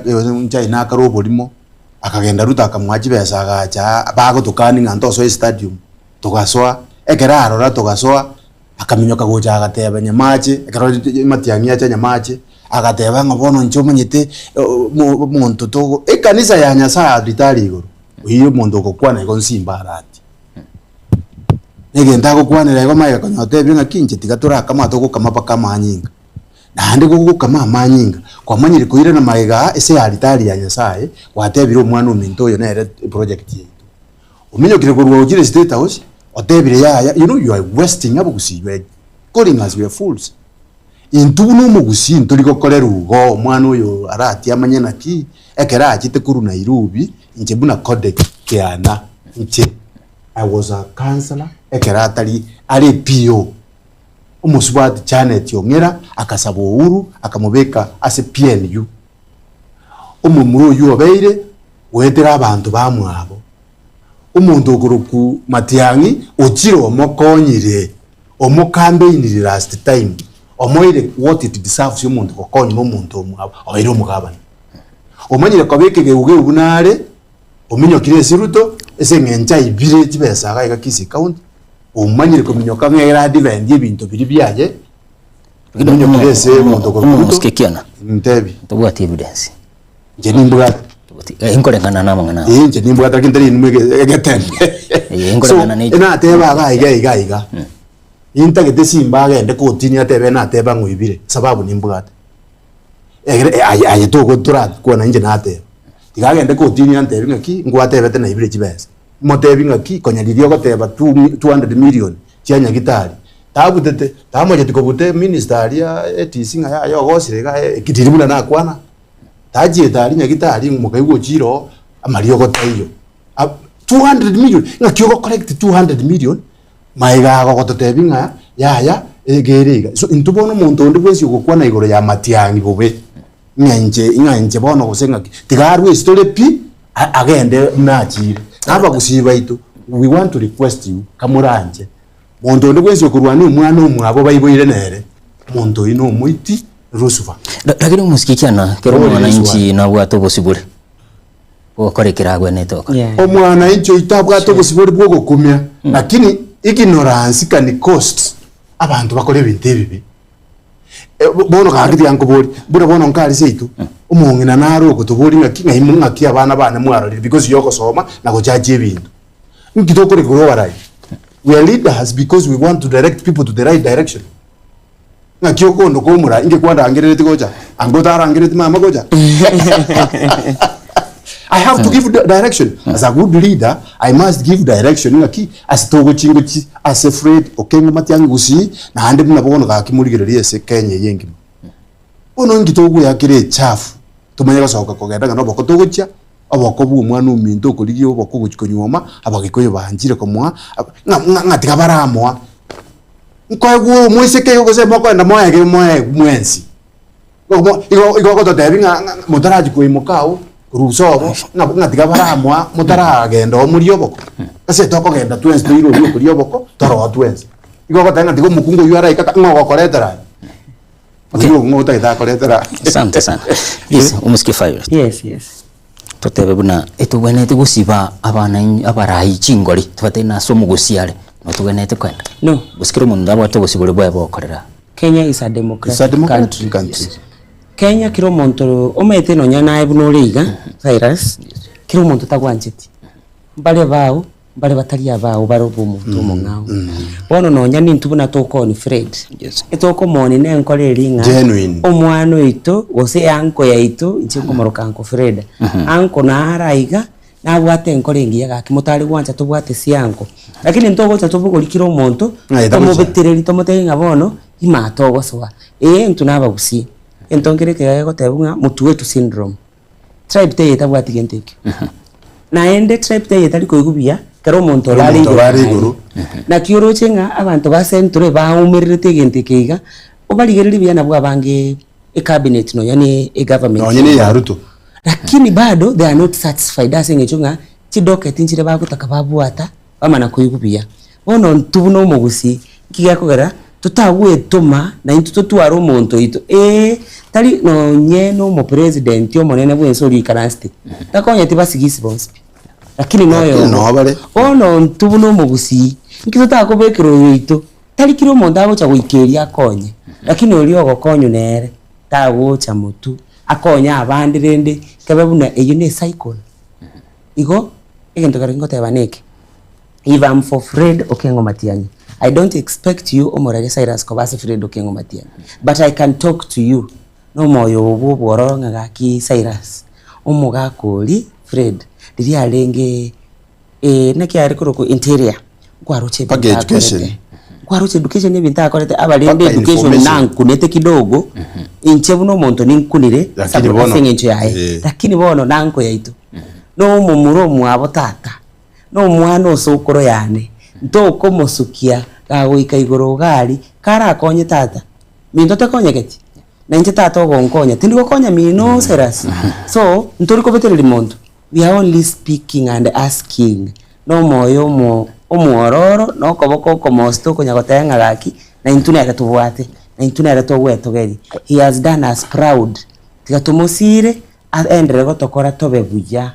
China karobolimo akagenda ruta akamwajibeza agacha bagotukani nga ntoso stadium tugaswa ekeraro ra tugaswa akaminyoka goja agateba nyamache ekaro Matiang'i acha nyamache agateba ngabono nchomanyete muntu to ekanisa ya Nyasaye ritari igoro iyo muntu kokwana iko nsimba arati negenda kokwanira iko maika konyote binga kinche tigatura kama to kama paka manyinga nandi ko kama amanyinga kwa manyire kuira na maiga ese alitari ya Nyasaye watebire omwana ominto yo na project yetu ominyo kire kurwa ujire state house watebire ya you are wasting abukusi you are calling us we are fools intuno mugusi ntuliko kolera ugo omwana oyo arati amanyana ki ekera akite kuru Nairobi nje buna code kiana nje I was a counselor ekera atali ari PO umusubati Janet Yongera akasaba uhuru akamubeka ase PNU umumuru yuobeire wetera abantu bamwabo umuntu oguruku Matiang'i okiro omokonyire omokambeini last time omoire what it deserves y'umuntu kokonye n'umuntu omwabo oire omugabana omanyire kobeke geuge ubunare ominyo kire siruto ese ngencha ibire kibesa ga Kisii county omanyire kominyoka ngera divend y'ebintu biri byaje ominyo kire se omuntu kokuruto muskikiana ntebi tobwati evidence je nimbwa inkorengana namangana je nimbwa takindari nimwe egetende inkorengana ni ena teba ga iga inta gete simba agende kotini atebe na ateba ngwibire sababu nimbwate aye to gotura kuona nje na ateba tigagende kotini antebi ngaki ngwatebete na ibire chibesa motebi ngaki konyaririo goteba 200 million cia nyagitari tabutete tamoje tikobute minister ya ETC nga yo gosire ga kitiribuna na kwana taji tari nyagitari mukaigwo chiro amario goteyo 200 million ngaki go collect 200 million maiga go gotebi nga ya egerega so intubono muntu ndi bwesi gukwana igoro ya matiangi bobe nganje bono gusenga tigarwe story pi agende nachire aba gusiba itu we want to request you kamuranje muntu ndi bwesi kurwani umwana umwabo bayiboire nere muntu ino muiti rusuva lakini musikikiana kero mwananchi na bwato busibure okorekera gwe netoko omwana incho itabwato busibure bwo gukumya lakini ignorance can cost abantu bakore ibintu bibi bono kagiti yankobori bura bono nkari seitu umongina naro kutubori ngaki ngahimunga ki abana bana mwarori because yoko soma na gojaje ibintu ngitokore gro warai we are leaders because we want to direct people to the right direction ngaki okondo komura inge kwanda angerete goja angotara angerete mama goja I have to give direction. As a good leader, I must give direction. Ngaki asitogo chingo chi as afraid okengo matiangu gusi na hande muna bono ga kimurigererie se Kenya yengi. Ono ngitogo yakire chafu. Tumanya gasoka kogenda ngano boko togocha abako bu umwana uminto kuligio boko guchikonyoma abagikoyo banjire komwa ngatika baramwa. Nkoego mweseke yo gose boko enda moya ke moya mwensi. Igo ko totebi mutaraji kuimukao rusobo ngatika baramwa mutaragenda omurioboko ase tokogenda twense toiro yo kurioboko toro twense igo gotanga tiko mukungu yara ikaka ngo koretera ndiyo ngo taita koretera. Asante sana. Yes, umusikifayo. Yes. Totebe buna etubwenete gusiba abana abarayi chingori tubate na somo gusiare no tubwenete kwenda No, busikiro mundu abwato gusibure bwa bokorera. Kenya is a democratic, It's a democratic country. Kenya kiro muntu omete no nyana ebuno leiga virus kiro muntu tagwanjeti mbale bao mbale batalia bao baro bumuntu mungao bono no nyani ntubuna toko ni Fred etoko moni ne nkole ringa omwana ito gose anko ya ito nchiko maroka anko Fred anko na haraiga na bwate nkole ngiya ga kimotari gwanja tubwate sianko lakini ntoko cha tubugo likiro muntu tomobetereri tomotenga bono imatogo soa ntuna gusi entongere ke gotebunga mutu wetu syndrome tribe te yetabwati genteke na ende tribe te yetali koigubia karo muntu lali iguru na kioro chenga abantu ba centre ba umirite genteke iga obaligereri bya nabwo abange e cabinet no yani e government no nyine ya Ruto lakini bado they are not satisfied asenge chunga chidoke tinchire bagutaka babwata bamana koigubia bono ntubuno mugusi kigakogera tutagwe tuma na into twaro muntu ito tali no nyeno mo president yo monene bwenso ri karasti takonya tibasigisi bonse lakini noyo no bale ono ntubuno mugusi nkito takobekero ito tali kiro muntu abo cha guikeria konye lakini oli ogokonyu nere tawo cha mutu akonya abandi rende kababuna eyo ne cycle igo egento karingo tebaneke if I'm for Fred Okengo Matiang'i, I don't expect you Omorage Cyrus Kobase Fred Okengo Matiang'i, but I can talk to you no moyo obo boronga gaki Cyrus omoga koli Fred diri alenge naki ari koroko interior kwaroche education ebintu akorete abalende education nankunete kidogo inche buno muntu ninkunire sababu sengencho yae lakini bono nanko yaito no mumuro mwabo tata no mwana osokoro yane ntoko mosukia gagoika igoro gari kara konye tata mindo takonyegeti na nje tata ogonkonya tindi gokonya mino Cyrus so ntori kobetereri muntu we are only speaking and asking no moyo mo omwororo no koboko komosto konyagotenga gaki na intune tubwate na intune togwetogeri he has done us proud tigatumosire endre gotokora tobebuya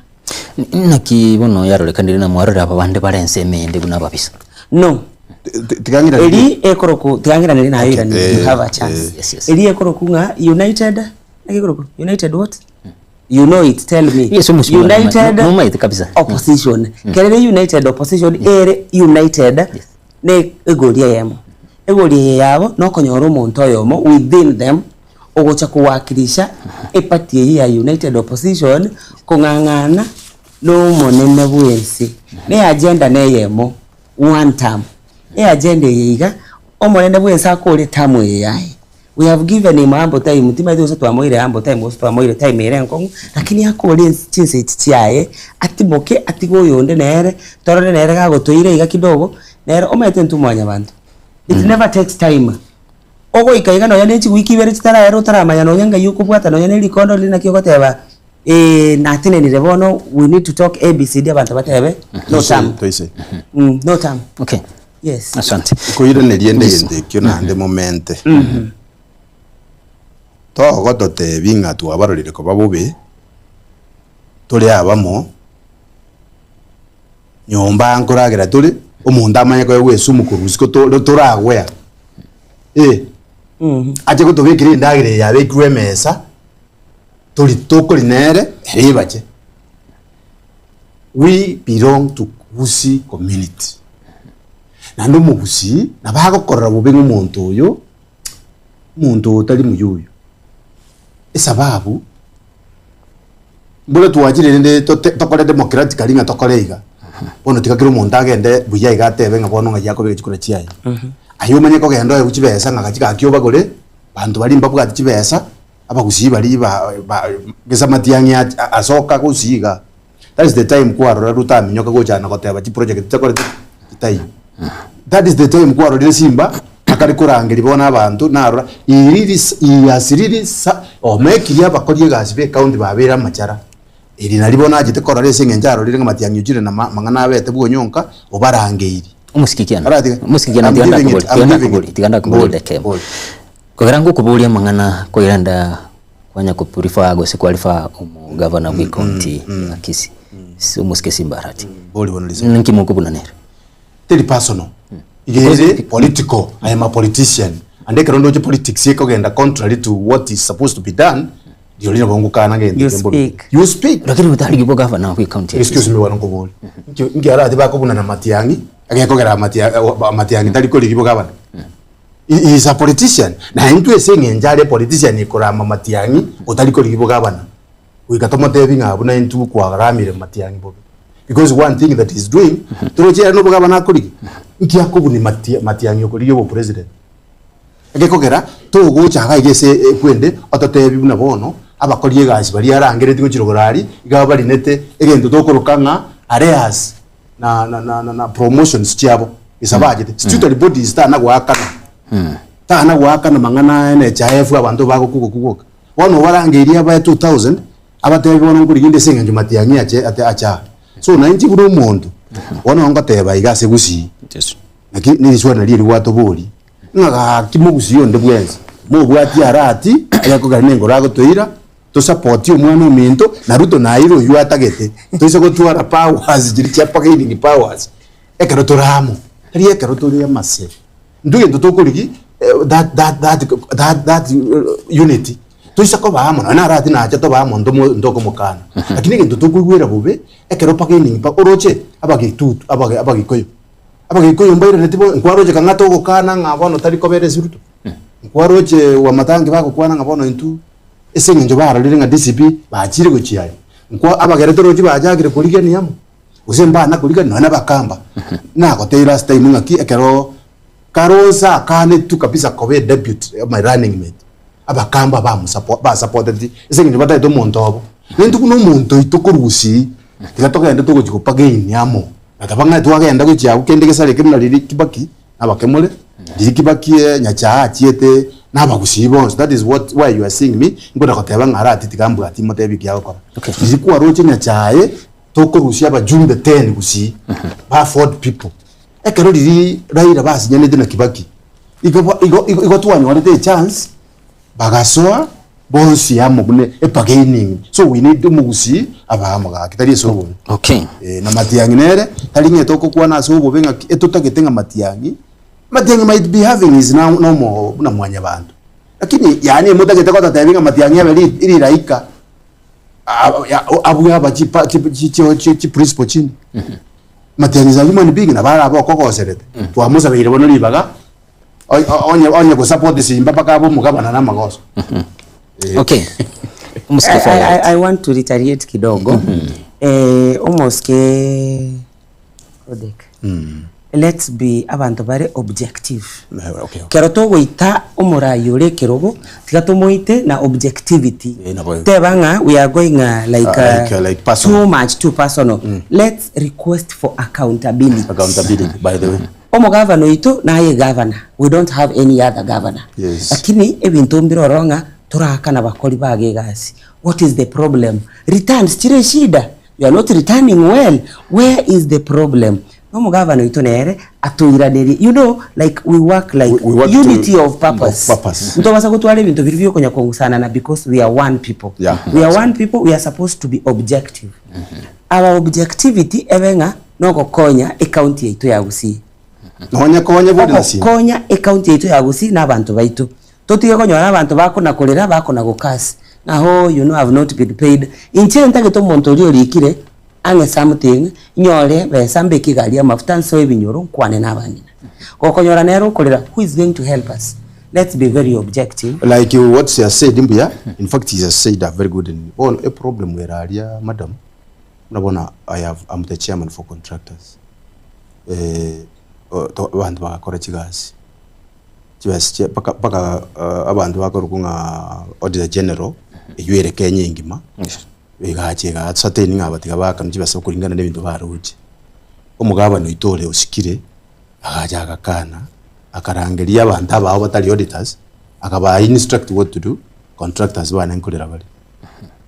naki bono yarorekanire na mwarora abande barense mende buna babisa no tigangira eli ekoroku tigangira nene nayo ira you have a chance yes. eli ekoroku nga united ekoroku united what you know it tell me yes, united no kabisa opposition kelele united opposition ere united ne egoria yemo egoria yabo no konyoro muntu oyomo within them ogocha kuwakilisha epati ya United Opposition kung'ang'ana no monene bwensi ne agenda neyemo one term agenda yiga omonene bwensi akore tamu yayi. We have given him ample time, tima hizo twamoire ample time, oso twamoire time ere nkongu, lakini akore chinse chiaye atimoke atigo yonde nere torone nere ga gotoire iga kidogo nere omete ntumwanya bantu. It never takes time. Ogo ikaiga no yane wiki bere chitara ero taramanya no yanga yuko bwata no yane likondo lina kyogoteba natine ni rebono we need to talk ABCD abantu batebe no time. No time. Okay. Yes. Asante. Ko ire ne liende yende kyo na ande momente. To goto te binga tu abarorire ko babobe tuli abamo nyomba nkoragira tuli omuntu amanye ko yesumu kurusiko to turagwea aje ko tubikire ndagire ya bekwe mesa tuli tokori nere ribaje. We belong to Gusii community na ndo mu Gusii na bagokorera bube nk'umuntu uyu umuntu utari muyuyu esababu mbona tuwajire nde tokore democratic alinga tokoreiga bono tikakira umuntu agende buya igatebe ngabono ngajako bekikura chiayi ayo manye ko gendo yo kuchibesa ngakachika kyo bagore bantu bali mbabwa chibesa abagusii bali gesa matiyangi asoka kusiga. That is the time kwaro ruta minyoka gojana koteba chi project takore titai. That is the time kwaro dire simba akari kurangiri bona abantu narura iriri yasiriri omekiria bakoriye gasibe account babera machara iri naribona agite korare sengenjaro rire ngamatiyangi ujire na mangana abete bwonyonka obarangeiri umusikikiana tiganda kubuli kemo kogerango kubulia mangana koiranda kwanya kupurifa go sekwalifa governor we county akisi umuske simbarati boli bonaliza ninki mukubunanera teri personal igeze political. I am a politician and they can do politics yeko genda contrary to what is supposed to be done. Yolina bongo kana ngende you speak lakini utali gibo governor we county excuse me wanko boli ngi ara ati bako buna na matiyangi ageko gera matiyangi tali ko ligibo governor he is a politician na into saying enjare politician ikora matiyangi utali ko ligibo governor we gatomote binga abuna into kwa ramire matiyangi bobe because one thing that is doing turoje no bugaba nakuri nki yakubuni matiyangi okuri yo president ageko gera to gocha ga igese kwende ototebi buna bono abakoriye gasi bari arangere tingo kirogorari igaba bari nete egendo tokorokanga areas na promotions cyabo isabaje student bodies ta nagwakana ta nagwakana mangana NHIF abantu bago kugoka wono warangeria aba 2000 abatebi bono nguri ginde senga njumatiyangi acha so 90 buru muntu wono ngateba igase Gusii naki niswana liri watobori ngaga kimugusi yonde bwenzi mo bwati arati ayako ganengo rago toira to support umwana uminto naruto nairo yu atagete to isoko twara powers jiri chapa gaining powers ekero toramo ari ekero tori amase nduye ndotokorigi that unity to isoko bamo na arati na acha to bamo ndoko mukana lakini ngendo tokugwira bube ekero pagaining pa oroche abagitutu abagikoyo abagikoyo mbaire netibo nkwaroje kangato gukana ngabono tari kobere siruto nkwaroje wa matangi bako kwana ngabono intu esenga njo baralire nga DCP bachire guchiyaye nkwa abagere toroji bajagire kurigeni yamo usemba na kurigeni na bakamba nako te last time ngaki ekero karosa kane tu kabisa kobe debut my running mate abakamba ba supported esenga njo bataito montobo nintu kuno muntu itokurusi tikatoka ndo toko chikopageni yamo atabanga twagenda kuchya ukende kesale kimna lili kibaki abakemole lili kibaki nyacha chiete n'Abagusii bonse. That is why you are seeing me ngoda koteba ngarati tikambu ati motebi kyako kwa zikuwa roche nyachaye toko rusia bajumbe 10 Gusii ba 40 people ekero lili raira basi nyene na kibaki igo tuwanyo walete chance bagasoa bonsi yamo bune epagaining so we need mu Gusii abahamuga kitari sobo okay na matiyangi nere talinge toko kwa na sobo benga etotagetenga matiyangi might be having is now no more na mwanya bantu lakini yani mutagete kwa tatabinga matiyangi abeli iri raika abu yaba chi principle chini matiyangi za human being na bara abo kokoserete twamusa bire bono libaga onye go support simba paka abo mugabana na magoso Okay. I want to retaliate kidogo. Umuske Odek. Let's be abantu bare objective. Okay. Kero to goita umurayure kerogo tigatomoite na objectivity. Tebanga we are going like too much too personal. Let's request for accountability. Accountability, by the way. Governor ito na ye governor. We don't have any other governor. Yes. Lakini ebintu mbiroronga turaka na bakoli bage gasi. What is the problem? Returns chire shida. You are not returning well. Where is the problem? Governor ito nere atuiraniri. You know, like we work like we work unity of purpose. Ntobasa kutwala ebintu biribyo konya kongusana na because we are one people. Yeah. We are one people. We are supposed to be objective. Our objectivity ebenga noko konya county ito ya Gusii. Konya account yetu ya Gusii n'abantu baitu totige konyora abantu bako nakolera bako nagokasi naho you know have not been paid inche ntagito muntu uri orikire ange something nyore besambe kigali ya mafuta nso ebinyoro kwane n'abandi kokonyora nero kolera who is going to help us. Let's be very objective like what you said Imbuya. In fact he has said that very good and all a problem where area madam unabona I'm the chairman for contractors abantu bakora kigazi kibasye paka abantu bakora kunga auditor general eyere Kenya ingima bigache ga certain ngabatiga baka nibasa kuringana n'ibintu baruje umugabano itore usikire agaja akakana akarangeria abantu abaho batali auditors akaba instruct what to do contractors bana nkolera bali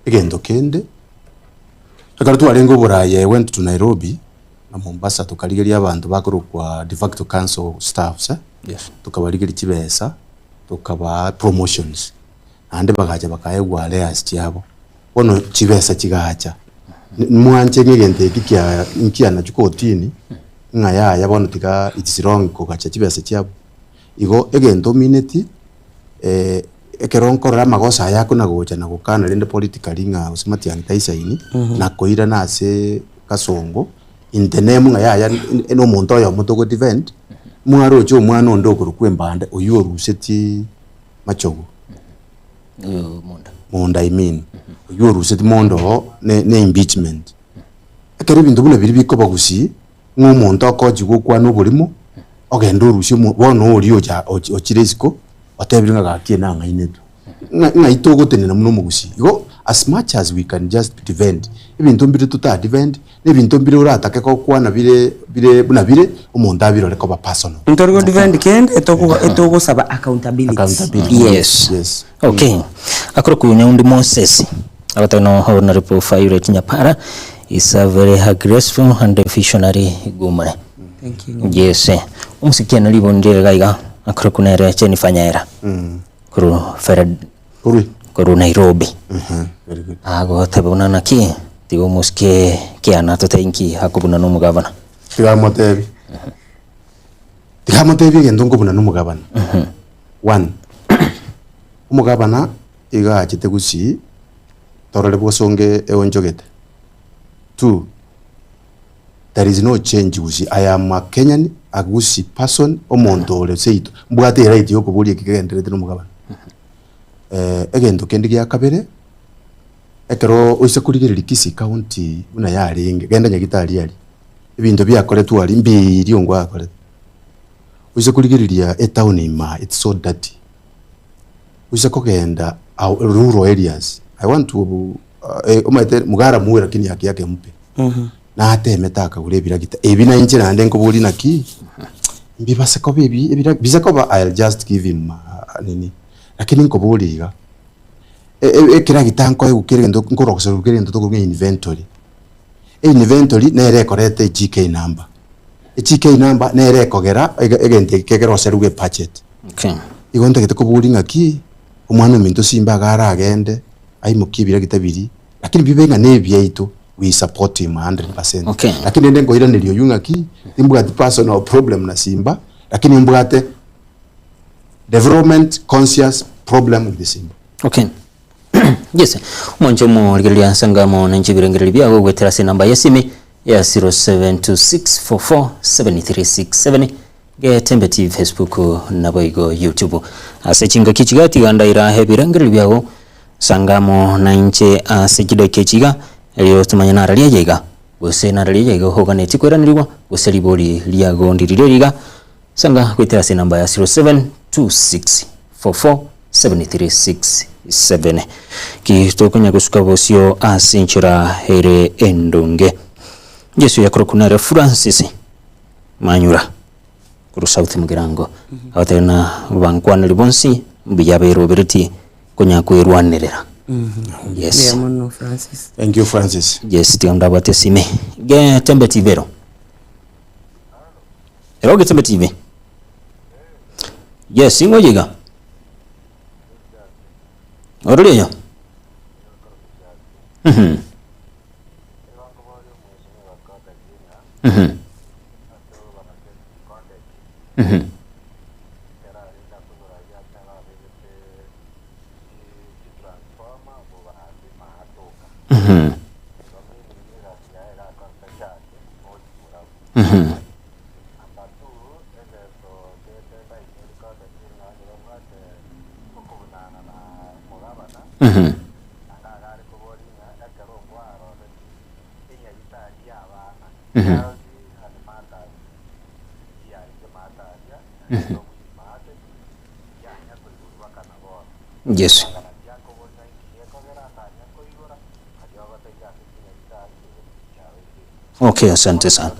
egendo kende akaratu arengo buraye went to Nairobi na Mombasa tukaligeria abantu bakuru kwa de facto council staffs yes tukabaligeria kibesa tukaba promotions ande bagaje bakayegwa layers cyabo ono kibesa kigacha mwanje ngegente kikya inkia na chukotini ngaya yabona tika it's wrong ko gacha kibesa cyabo igo egento minute ekeronkorera magosa yako na gocha na gukana rende politically nga usimati antaisa-ini na koira na ase kasongo in the name ngaya eno muntu ya mutogo event mwaro cyo mwana ondogoro kwembanda oyo ruseti machogo monda I mean oyo ruseti mondo ne impeachment akere bintu bune biri bikoba Gusii nk'umuntu akojigo kwa n'oburimo ogenda urusyo bono uriyo ja okiresiko otebiringa gakie na ngaineto ngaitogotenena muno mu Gusii go as much as we can just defend ibintu mbiri tuta defend n'ibintu mbiri uratake ko kwana bire buna bire umuntu abiro reko ba personal ntorgo defend kend etogo saba accountability yes okay akoro kunyundi Moses abatano honorable Fayure Nyapara is a very graceful and visionary woman. Thank you. Yes. Umusikiana libonde gaiga akoro kunere Jennifer Nyaira. Kuru Fred kuru Nairobi. Very good. Ago tabona naki tigo muske kiana to tenki hakubuna no mugabana. Tigamotebi gendo ngubuna no mugabana. One. Umugabana iga achite Gusii torole bosonge eonjogete. Two, there is no change Gusii. I am a Kenyan, a Gusii person, omondo le seito. Mbwate right yoko buli kigendere no mugabana. Again to kendi ya kabere. Ekero oisekurigirira Kisii county una yaringe genda nyagitari yali. Ibintu byakoretu ali mbiri ngwa akore. Oisekurigirira town ima it's so dirty. Oisekogenda rural areas. I want to umaite mugara muwera kini yake mpe na ate metaka urebira gita ebina injira ande nkobuli naki mbibase ko bibi bizako ba I'll just give him nini lakini nkobuliga ekira gitanko egukirendo nkorokse ukirendo to kuge inventory na recorrect GK number GK number na rekogera egente kegero seruge budget Okay igonte gitakobuli ngaki umwana minto simba gara agende aimukibira gitabiri lakini bibenga nebyaito we support him 100%. Okay. Lakini ndengo ira nilio yunga ki imbuga the personal problem na Simba lakini mbugate development conscious problem with the Simba. Okay. Yes. Mwanjo mo ligelia sangamo na njibirengere byago gwetera se namba yesimi ya 0726447367 ge tembeti Facebook na boigo YouTube. Ase chinga kichigati ganda ira hebirengere byago sangamo na inche sekida kechiga elio tumanya naralia jega gose naralia jega hogane tikweranirwa gose libori lia gondi rireriga sanga kwitera se namba ya 0726447367 kitokonya gusuka bosio asinchira here endonge Yesu yakoro kunare Francis Manyura kuru South Mugirango abatena bankwana libonsi mbiyabero beriti kunya kwirwanirira. Yes. Mono Francis. Thank you Francis. Yes, tiamda bate sime. Ge tembe tivero. Eroge tembe TV. Yes, ingo jiga. Orulio. Mhm. Mhm. Mhm. Mhm. Mhm. Mhm. Mhm. Yes. Okay, asante sana.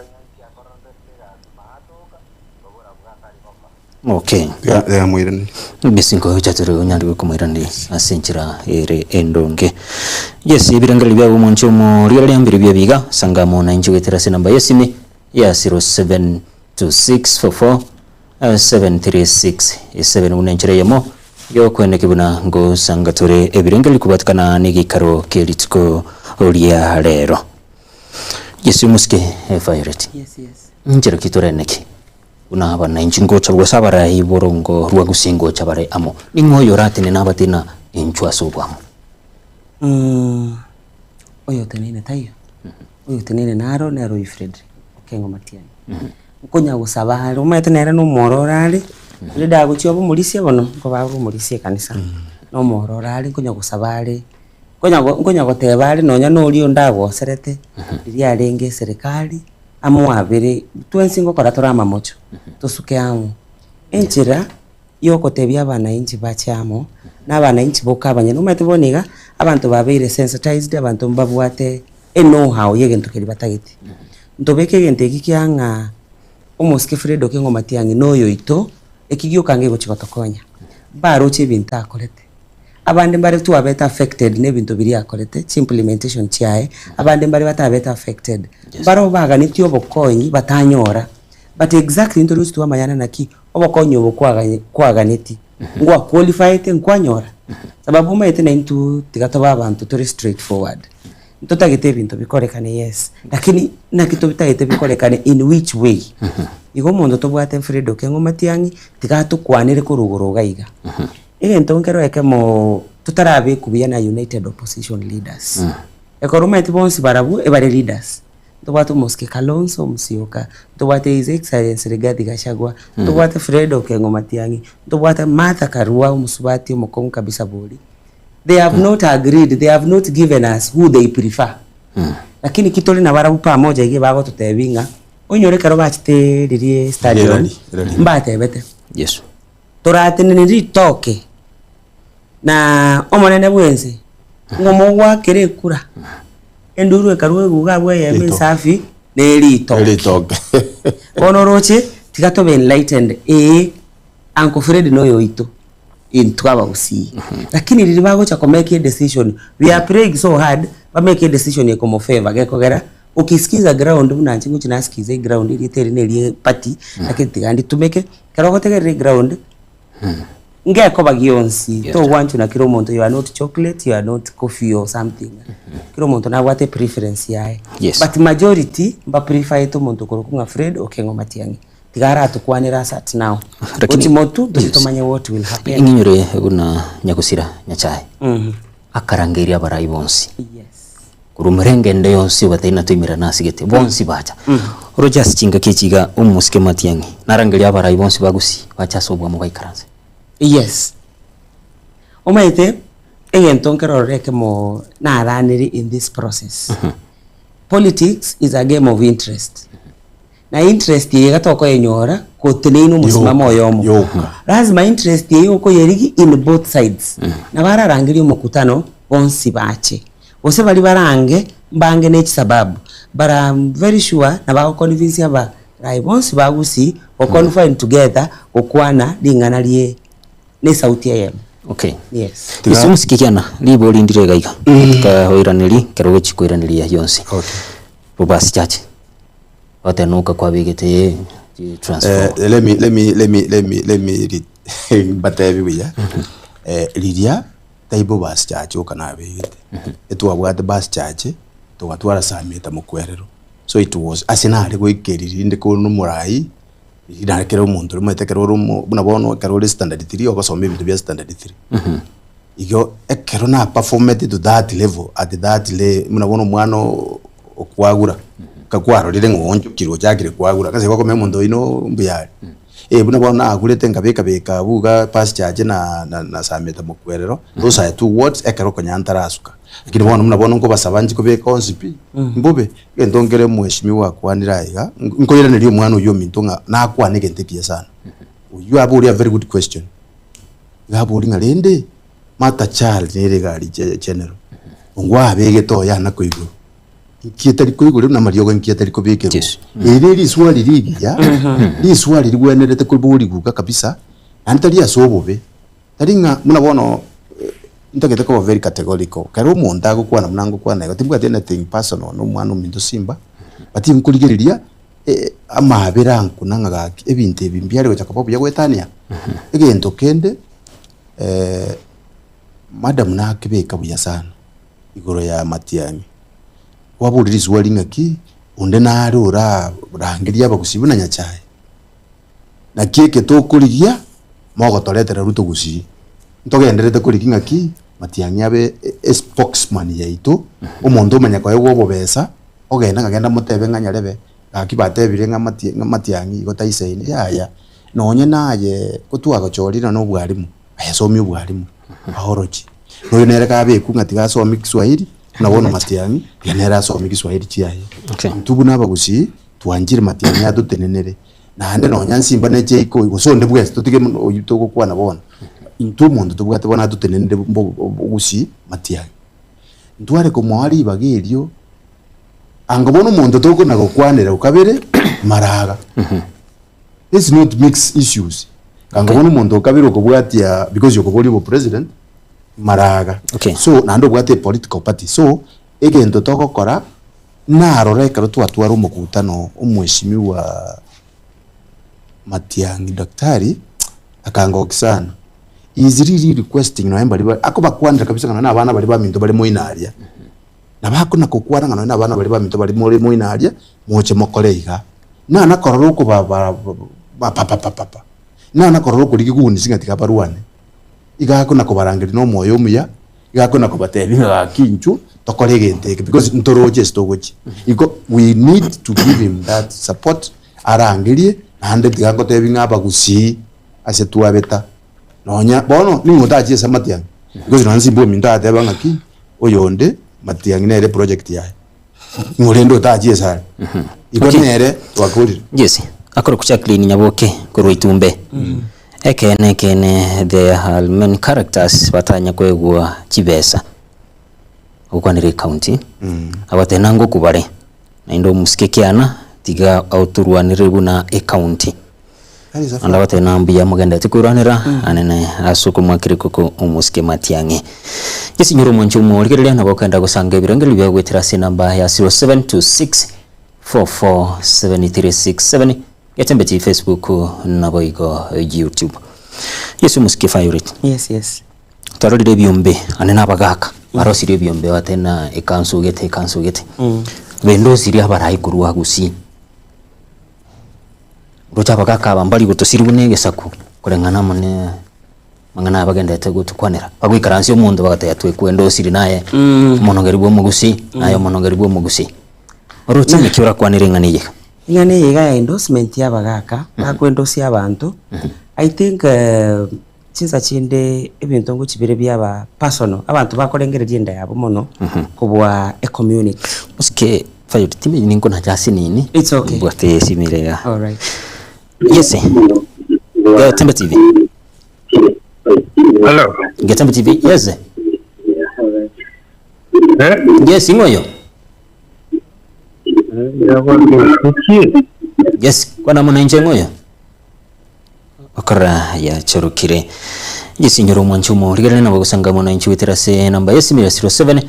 Okay. Ya mwirani. Bisingo chaturu nyandi kumwirani asinchira ere endonge. Yes, ibirangali bya umuncho mu riale ambiri bya biga sangamo na inchi wetera se namba yesimi ya 0726447367 unenchire yemo yo kwene kibuna ngo sangatore ebirangali kubatkana nigikaro kelitiko olia lero. Yesu muske violet. Yes. Njero kitore neki. Una abana inchingo chabwa sabara iborongo ruwa gusingo chabare amo. Ningo yorate ni nabatina inchwa subwamo. Oyo tenene tayo. Oyo tenene naro ifred. Kengo matiani. Konya gusaba umete nere no mororali. Ile dago cyobo mulisi bono ko babu mulisi kanisa. No mororali konya gusabale. Konya gotebale nonya no rio ndago serete. Iri arenge serikali. Amo abere twensingo kora torama mocho tosuke amo enchira yoko tebya abana inchi bachamo n'abana inchi boka abanyene umete boniga abantu babere sensitized abantu mbabwate know how yegento keri batagiti ntobeke gente kikyanga omoske fredo kengo matiangi noyo ito ekigyo kange gochigotokonya baroche bintu akorete abandi mbare tu abeta affected nebintu biri akorete implementation chiae abandi mbare batabeta affected baro baga nityo bokonyi batanyora but exactly into rustu amayana naki obokonyi obokwaganeti ngwa qualified nkwanyora sababu maite na into tigatoba abantu to straightforward ntotagite bintu bikorekane yes lakini nakito bitagite bikorekane in which way igo mondo tobwate fredo kengo matiangi tigatu kwanire kuruguru gaiga egento nkero ekemo tutarabe kubia na United Opposition Leaders ekoruma etibonsi barabu ebare leaders tobwate Moske Kalonzo Musyoka tobwate His Excellency Rigathi Gachagua tobwate Fredo Kengo Matiangi tobwate Martha Karua umusubati umukongo kabisa boli they have not agreed, they have not given us who they prefer lakini kitoli na barabu pamoja ige bago tutebinga onyore karo bachite ririe stadium mbate bete Yes. Toratene ni toke na omonene bwenze ngomogwa kere kura enduru ekarwe gugabwe yeme safi neri toke onoroche tigato be enlightened Uncle Fred no yoito intwaba usi lakini lilibago cha make a decision we are praying so hard but make a decision ye como favor gekogera ukisikiza ground muna nchingo chinasikiza ground ili teri neli party lakini tigandi tumeke karogotegere ground ngeko bagionsi to wanchu na kiro monto you are not chocolate, you are not coffee or something kiro monto na wate preference yae but majority mba prefer to monto korokunga Fred Okengo Matiangi tigara atukwanira sat now lakini motu tutomanye what will happen inginyure guna nyagusira nyachae akarangeria barai bonsi kurumrenge nde yonsi bataina tuimira nasigete bonsi bacha Rogers chinga kichiga umuske Matiangi narangeria barai bonsi bagusi bacha sobwa mu kaikaranze yes omaite egento nkeroreke mo naraniri in this process. Politics is a game of interest. Na interest ye gatoko yenyora koteneino musimamo yomo. Lazima interest ye uko yerigi in both sides. Na bararangiri umukutano bonsi bache. Bose bali barange mbange n'eki sababu. But I'm very sure na ba convince aba right bonsi bagusi o confine together okwana lingana liye ne sauti ya. Okay. Yes. Isumusikikiana libo lindire gaiga. Ka hoiraniri kero chikoiraniria yonse. Okay. Bobasi chache. Watenuka kwa bigete transfer. Let me batebi wiya. Lidia taibo basi chache okana bigete. Etu abwate basi chache to watwara sameta mukwerero. So it was asenale go ikeriri inde ko numurai idarekera umuntu rumwe tekero rumo bunabono karo standard 3 okosoma ibintu bya standard 3. Iyo ekero na performance to that level at that le munabono mwano okwagura kakwaro rire ngonjo kiro cyagire kwagura kaze ko memundo ino mbuyari bunabona agurete ngabeka buga pass charge na sameta mukwerero those are two words ekero konyantarasuka ikiri bona munabona ngo basabanji ko be concept mbube gendongere mweshimi wakwanira iga nkoyera neri umwana uyo mintonga nakwanike ntekiye sana you have a very good question you have a rende mata child nere gari general ngwa abege to yana koigo kietari koigo na mariyo nkietari ko beke iri swali rigi ya iri swali rigwenerete ko buri guka kabisa antari asobobe taringa munabona intagete ko very categorical karo umuntu agukwana munango kwana gatibwa anything personal no mwana uminto simba bati nkurigeriria amaberanku nangagaki ebinte bimbyare go chakapo bya gwetania egento kende madam na kibeka buya sana igoro ya Matiang'i waburi swali ngaki unde na arura rangiria bagusibuna nyachaye na kike to kurigia mogo toretera ruto gusi ntogenderete kurigi ngaki Matiang'i abe spokesman yaitu umuntu umenya kwa yego bobesa ogenda ngagenda mutebe nganyarebe akibate nga Matiang'i gotaiseine yaya nonye naye kutwaga chorira no bwarimu ayasomi ubwarimu ahoroji no nereka abe kungati gasomi Kiswahili nabona Matiang'i yanera asomi Kiswahili chiaye ntubu nabagusi twanjire Matiang'i adutenenere nande nonya nsimba neje iko gusonde bwese tutige oyitoko kwa nabona intu muntu tubwate bona dutenenere bugusi Matiang'i ntware ko mwari bagerio angabona umuntu toko nagokwanira ukabere maraga let's not mix issues angabona umuntu ukabere ukubwatia because yokobori bo president maraga so nando bwate political party so egento toko kora naroreka rutwatwara umukutano umweshimi wa Matiang'i daktari akango kisana is really requesting no bali akoba kwandira kabisa kana abana bali baminto bali moinaria nabako nakokwana ngana abana bali baminto bali moinaria moche mokoleiga na nakororo ko papa na nakororo ko ligiguni singatika baruane igako nakobarangiri no moyo muya igako nakobatebi ngakinchu tokolegente because ntoroje stogochi iko we need to give him that support arangirie ande tigango tebi ngaba gusi ase tuabeta nonya bono ni mutaje sa Matiang'i because nansi bo minda ateba ngaki oyonde Matiang'i nere project yae ngorendo taje sa iko nere wakuri yes akoro kucha clean nyaboke koro itumbe ekene the main characters batanya kwegwa kibesa ukwanire county abatenango kubare na indo musikekiana tiga auturwanire buna county anda batenambia mugenda tikuranira anene asuku mwakiriko ko umuske Matiang'i yesi nyoro moncho murigereria nabo kanda gusanga ibirangiro bya gwetera sinamba ya 0726447367 yatembeti Facebook nabo iko YouTube yesu musike favorite yes tarorire byombe anene abagaka barosire byombe batena ikansu gete bendo siri abarayi kuruwa gusi rocha bagaka bambari gutosiribune gesaku kurengana mone mangana abagendete gutukwanira bagwikaransi omuntu bagatayatwe kwendo siri naye monongeribwo mugusi nayo monongeribwo mugusi rocha mikira kwanire nganiye ngane yega endorsement ya bagaka bakwendo si abantu I think chinsa chinde ebintu ngo chibire byaba personal abantu bakorengereje enda yabo mono kubwa a community Uske fayo timi ningo na jasi nini? It's okay. Bwate simile ya. All right. Yes. Gatembe TV. Hello. Gatembe TV. Yes. Yes, ingoyo. Yes, kwana muna nje ngoyo. Okara ya chorukire. Yes, nyoro mwanchumo. Rigana na bagusanga muna nchi witerase namba yesimile 07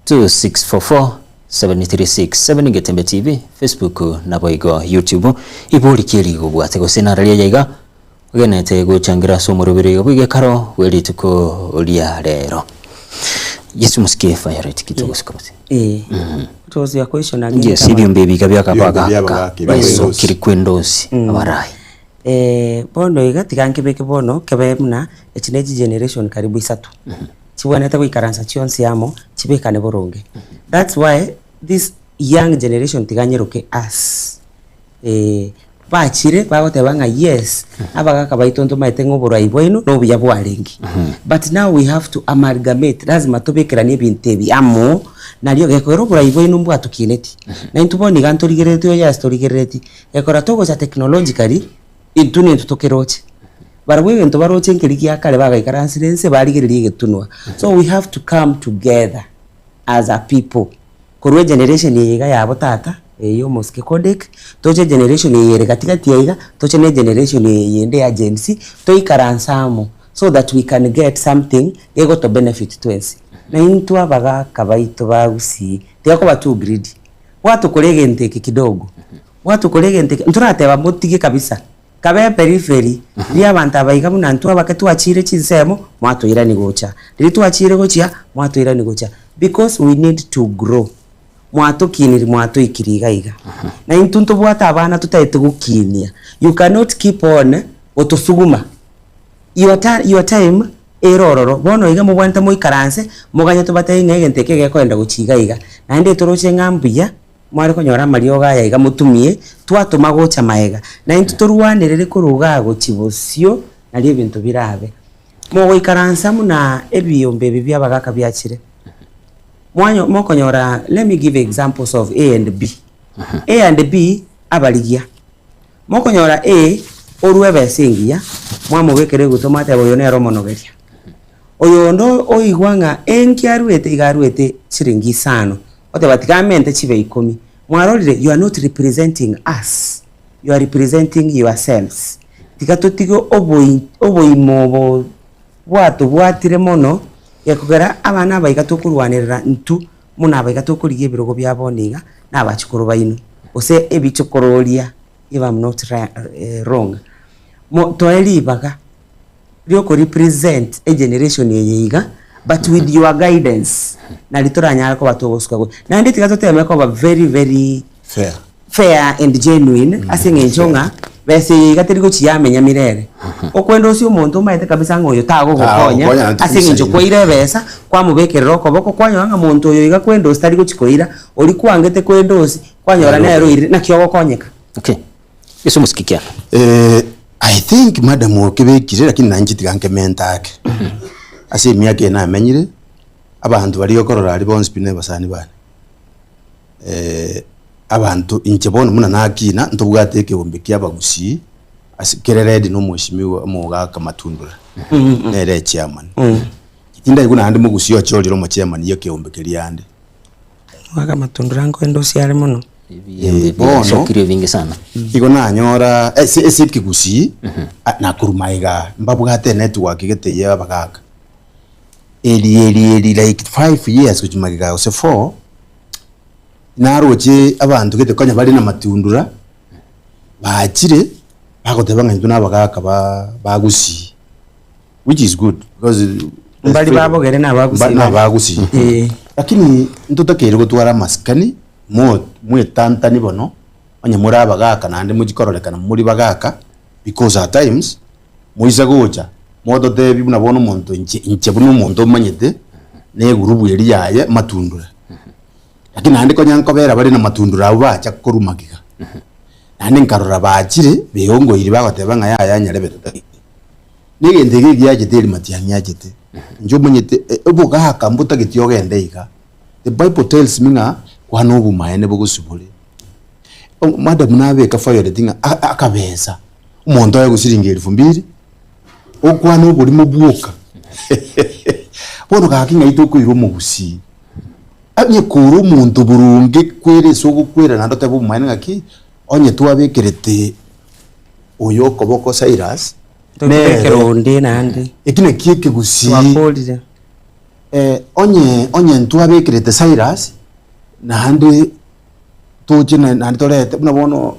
2644 7367 Gatembe TV, Facebook na boigo YouTube. Iburi kiri gubwate gusena ralia yaiga. Ugenete guchangira somo rubiri bwige karo weli tuko olia rero. Yesu musikie fire tikito gusikabate. It was your question again. Yes, ibyo mbebi kabya kapaga. Yesu kiri kwendosi abarai. Bono igatiganke beke bono kebemna echineji generation karibu 3. Chibwanete kwikaransa chionsi yamo chibekane boronge. That's why this young generation tiganyeruke us. Bachire bagotebanga yes abagaka baitonto maite ngoborai bwenu no buya bwarengi. But now we have to amalgamate, lazima tubekeranie bintebi amo nalio gekoro burai bwenu mbwatukineti. Na intuboni gantorigereti oya storigereti ekora togo za technologically intune tutokeroche. Barabwe bento baroche nkiriki akale bagaikaransirense barigererie getunwa. So we have to come together as a people. Korwe generation yiga yabo tata eyo moske codec toche generation yere katikati yiga toche ne generation yende agency to ikaransamo so that we can get something ego to benefit twensi na into abaga kabaito bagusi teko batu greedy watu kolege nteke kidogo watu kolege nteke nturate bamutige kabisa kabe periphery lia banta bayiga munantu abakatu achire chinsemo mwato ira nigocha litu achire gochia mwato ira nigocha because we need to grow mwato kiniri mwato ikiriga iga na intunto bwata abana tutaite gukinia you cannot keep on otosuguma your time erororo bono iga mubwanta muikaranse muganya tubataye ngege nteke gekwenda guchiga iga na ndi turoche ngambuya mwari konyora marioga ya iga mutumie twatuma gocha maega na intu turwanirire kuruga gochibosio na lie bintu birabe mo guikaransa muna ebiyombe bibya bagaka byachire mwanyo mokonyora. Let me give examples of A and B. A and B abaligia mokonyora A oruebe singia mwamubekere gutomate boyonero monogeria oyondo oigwanga enkiaruete igaruete chiringi 5 ote batikamente chibe 10 mwarorire you are not representing us, you are representing yourselves. Tikatotigo oboimobo bwatu bwatire mono yakugera abana baigatokurwanirira ntu muna baigatokurige birogo byaboniga nabachikuru baino ose ebichokororia if I'm not wrong mo toeli baga ryoko represent a generation yeyiga but with your guidance na litoranya ko batobosuka na ndi tikatoteme ko very fair and genuine asinge njonga bese gatirigo chiyamenya mirere okwendo cio muntu maite kabisa ngoyo tago gukonya asinge njokoire besa kwa mubekerero koboko kwanyanga muntu oyo iga kwendo stari guchikoira ori kwangete kwendo osi kwanyora nero iri na kyo gukonyeka. Okay, eso musikikia I think madam okebekire lakini nanjiti ganke mentake ase myake na amenyire abantu bari okorora ari bonse pine basani bane abantu inchebono muna nakina ntobwateke bombeki abagusi asikereredi no mwishimiwa muga kamatundura nere chairman inda iguna andi mugusi ochoriro mu chairman yake ombekeri ande waga matundura ngo endo siare muno bono kire vingi sana igona anyora esiki gusi na kurumaiga mbabwate network gete yabagaka eli like 5 years kuchimagiga ose 4 naroje abantu gete konya bali na matundura bachire bagotebanga ntu nabagaka bagusi which is good because mbali babogere na bagusi lakini ntutakere gutwara maskani mwetanta ni bono onye muri abagaka nande mugikorolekana muri bagaka because at times muiza gocha modo debi buna bono muntu inche buno muntu manyete ne gurubu yeri yaye matundura lakini nande konyanko bera bari na matundura abo bacha nigende gigi yagiteri matiangi yagite njo munyete obuga hakambuta gitioge ndeiga. The Bible tells me nga kwano bumaene bugusubule madam nabe kafayo letinga akabeza umuntu ayo gusiringa 2000 okwano buri mubuka bono kakinga itoko iromo gusi anye kuru umuntu burungi kwere so gukwera nando tabo bumaene ngaki onye tuabekerete oyo koboko Cyrus Tokero ndi nandi. Ekine kieke gusi. Wakolire. Onye ntuabekirete Cyrus na handi tuje na ndorete buna bono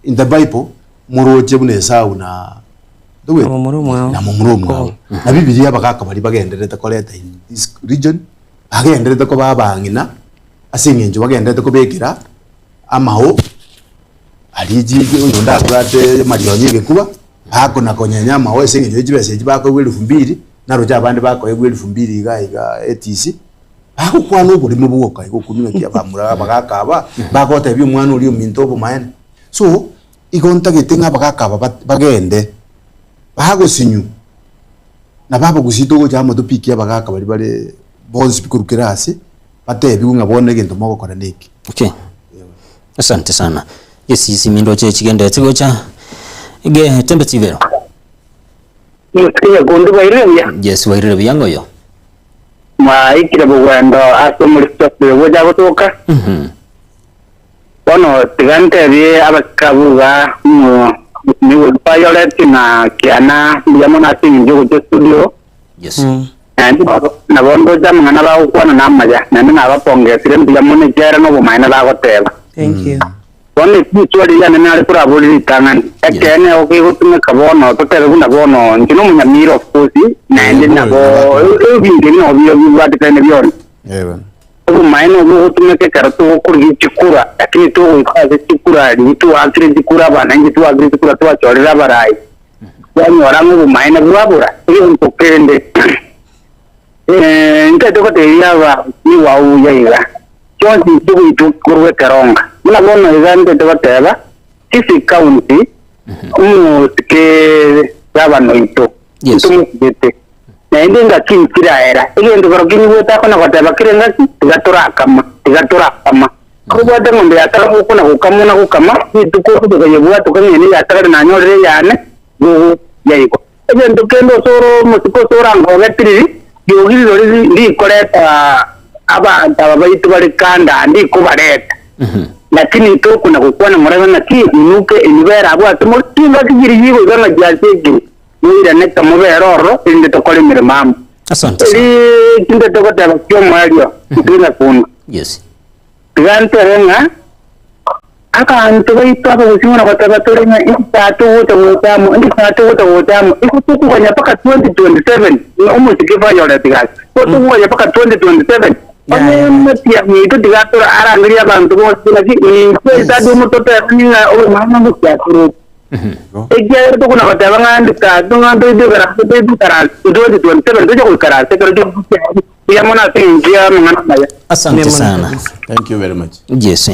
in the Bible muroje bune Esau na dowe na mumurumu na Bibiliya bakaka bari bagenderete koleta in this region bagenderete ko babangina asingenje bagenderete ko bekira amaho alijije undo ndakurate mariyonye kuba hako na konyanya maho asingenje jibese jibako 2000 naruja abandi bakoye 2000 iga ETC ako kwano buri mu buoka iko kumina kya bamura bagakaba bakota byo mwana uri minto bo maene so igonta gitenga bagakaba bagende bahago sinyu na babo gusito go jamo dupikia bagaka bari bare bonzi bikurukirasi bate bigunga bone gendo moko kora neki. Okay, asante sana. Yes, isi mindo che chigenda tigocha ge tembe tivero. Mutkiya gondo bayirebya. Yes, bayirebya ngoyo. Ikira bugwendo aso muri stope woja gotoka. Bono tigante bi abakabuga ni Violet na Kiana yamona tingi jo studio. Yes. Na bondo jamanga na ba ukwana na maja na na baponge sire yamone jera no bumaina la goteba. Thank you. Bono twali yana na kura boli tangan ekene oke gutume kabono totele kuna bono ntino munya miro of course na ndi na bo ebinge no byo bibatikane byon ubumaina gutume ke karatu kurgi chikura lakini to ukaze chikura ni tu agri chikura bana ngi tu agri chikura tu achorera barai yani oramu ubumaina bwabura iyo mpokende nkato kote yaba ni wau yaiga chonsi tugu itu kurwe karonga muna bono igande tebateba sisi county ke yaba no ito tumukete na indinga kinkira era igende korogini wota kona koteba kirenga tigatura kama kubwate ngombe yatara kukuna kukama ituko kuyebuwa tukanyeni yatara na nyore yane go yaiko igende kendo soro musiko sora ngogetiri yogi lori ndi koreta aba bayitu bari kanda ndi kubareta lakini to kuna kukwana muraba na ki inuke inibera abo atumo timba kigiri yigo ganga jaseki mwira neta muberoro inde to kole miremam asante inde to kota bakyo mario ndina kuna yes gante renga aka anto bayitu aba usimona kota batorenga itatu wotamo ikutuku kanya paka 2027 almost kifa yole tigas kutuku kanya paka 2027 Matia itu diatur arah ngiri abantu bose lagi ni tadi mutoto ninga o mama mutia kuru eja itu kuna batabangan dengan itu kara 2027 itu jauh kara sekali dia mana dia mengana asante sana. Thank you very much. Yes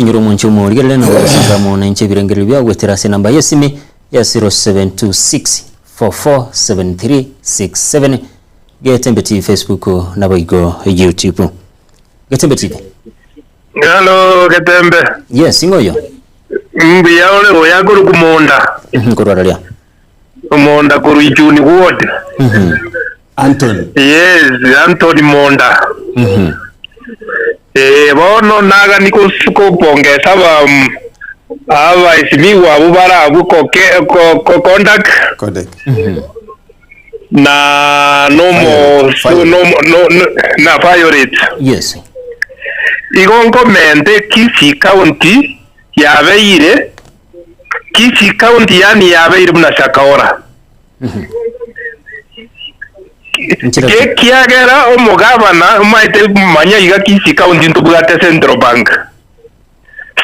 nyoro muncho mo rigele na wasanga mo na nche birengere bya gweterase namba yesimi ya 0726 447367 Getembe TV Facebook na boigo YouTube. Getembe TV. Hello Getembe. Yes, ngoyo. Mbi yaole oyagoro kumonda. Korwaralia. Kumonda kuru ichuni ward. Anthony. Yes, Anthony Monda. Bono naga niko pongeza aba isimiwa bubara buko contact. Na no na Violet. Yes. Igon komente Kisii County yabeire Kisii County yani yabeire muna Shakaora. Kiagera omugabana umaite manya iga Kisii County ntubugate Central Bank.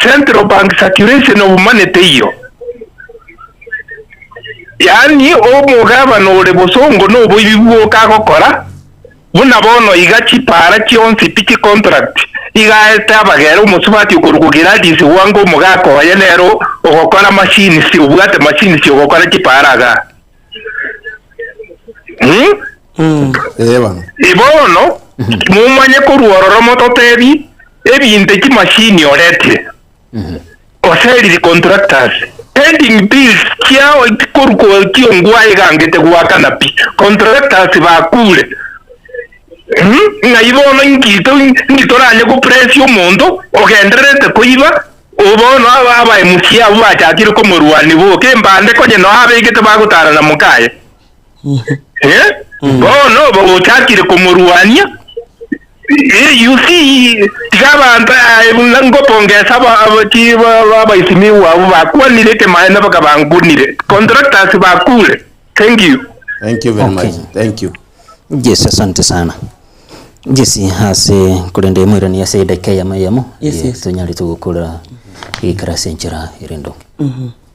Central Bank saturation of money teyo. Yani omugabana ore bosongo no boyibuo kagokora buna bono iga chipara chionsi piki contract iga etabagera umusubati ukurukugira disi wango mugako yenero ogokora machine si ubwate machine si ogokora chiparaga bana ibono mumanye kuruororo mototebi ebinte kimashini orete oseriri contractors pending bills kiao kurko kiongwa igangete gwakana pi contractors bakule ngaibono ngitoranye ku press y'umuntu ogenderete kuiba ubono aba emusia bachakire ko murwani bo kembande ko je no abegete bagutara na mukaye bono bo chakire ko murwania you see tigabanta ngo pongesa aba isimiwa bakwanire ke maana bakabangunire contractors bakule. Thank you very much. Thank you. Yes, asante sana. Yes, hase kurende mwirani ya seida kaya mayamo. Yes. Tunyali tugukura ikara senchera irendo.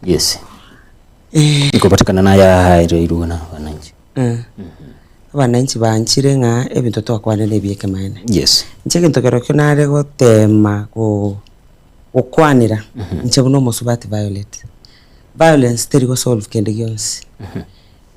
Yes. Ikopatikana na ya hairo iruna wananchi. Wananchi banchire nga ebintu twakwana nebyeke maana. Yes. Ncheke ntokero kyonare gotema gukwanira nche buno musubati violence teri go solve kende gyonsi.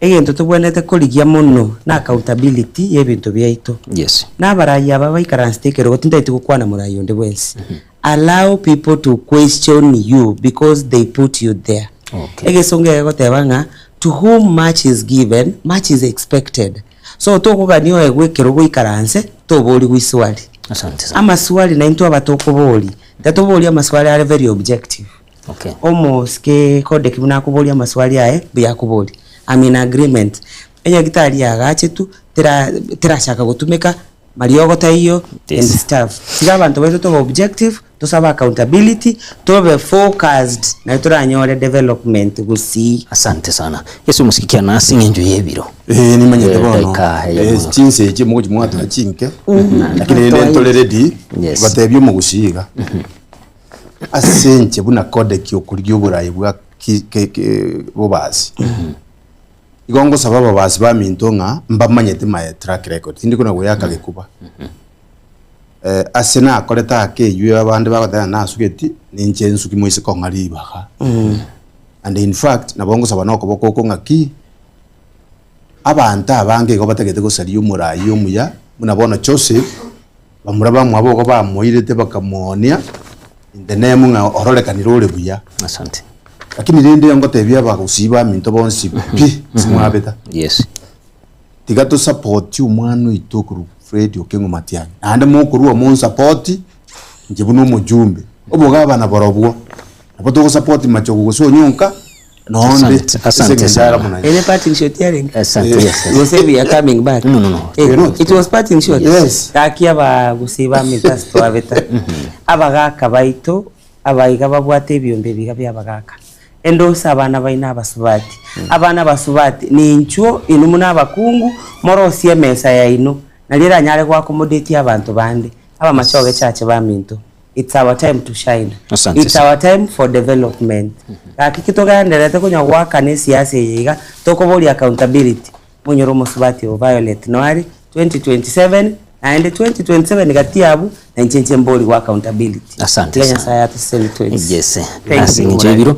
Egento tubonete kurigia muno na accountability y'ebintu byaitu. Yes. N'abarayi aba baikaransitekero gotinda itukukwana murayi onde bwensi. Allow people to question you because they put you there. Okay. Egesonge gotebanga to whom much is given, much is expected. So tokuganio egwekero goikaranse toboli gwiswali. Asante sana. Amaswali na into abatokoboli. Tatoboli amaswali are very objective. Okay. Almost ke kode kibuna kuboli amaswali aye byakuboli. I'm in agreement. Enya gitari yagache tu tera shaka gutumika mariogota hiyo and stuff. Siga abantu beto to objective, to saba accountability, to be focused na turanyore development gusi. Asante sana. Yesu musikikia nasi ngenjo yebiro. Ni manyete bono. Chinse eje mugo mwatu na chinke. Lakini ne toleredi batebyo mu gushiga. Asenche buna kode kyo kuryo burayi bwa bobazi. Igongo sababa basi ba mintonga mbamanyete my track record indi kuna goyaka gikuba asena akoreta ake yu abandi bagatana nasugeti ninje nsuki moise ko ngari baka and in fact nabongo saba noko boko ngaki abanta abange go bategete go sari umurayi umuya munabona Joseph bamuraba mwaboko ba moirete bakamonia in the name nga orolekaniro ole buya. Asante. Lakini rende ngo tebya bagusiba minto bonsi pi simwabeta. Yes. Tigato support umwana itokuru Fred Okengo Matiani. Ande mukuru wa mon support nje buno mujumbe. Obogaba na borobwo. Apoto go support macho go so nyunka. Nonde. Asante sana. Any parting shot hearing? Asante. Yes. You say we are coming back. No. It was parting shot. Yes. Takia ba gusiba mitas to aveta. Abagaka baito abayiga babwate byombe biga byabagaka. Endosa abana baina abasubati. Abana basubati ni incho inumuna abakungu morosi emesa ya ino. Nalira nyale kwa accommodate abantu bande. Aba machoge chache ba minto. It's our time to shine. Asante. It's our time for development. Akikitoga ndelete kunya waka ne siasa yiga tokoboli accountability. Munyoro musubati o Violet Noari 2027 and 2027 gatiabu na nchenche mboli wa accountability. Asante Kenya sana. saya tuselitwensi. Yes. Nasi njebiro.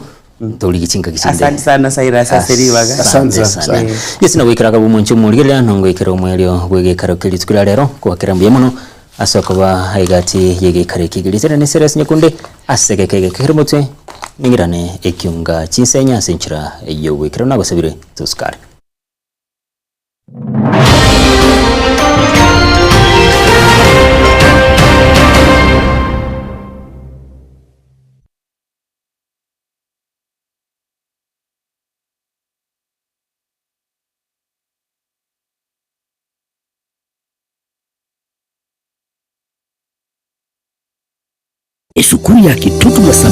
Toli gichinga gicinde. Asante sana Saira saseriwaga. Asante sana. Yes na wikiraga bumuncho mulira nongo ikero mwelio gwegekaro kili tukira lero kwa kirambuye muno asokoba haigati yegekare kigilitera ne seres nyekunde asegekege kirmutwe ningirane ekyunga chinsenya senchira eyo wikiro nagosabire tuskare. Esukuri ya kitutu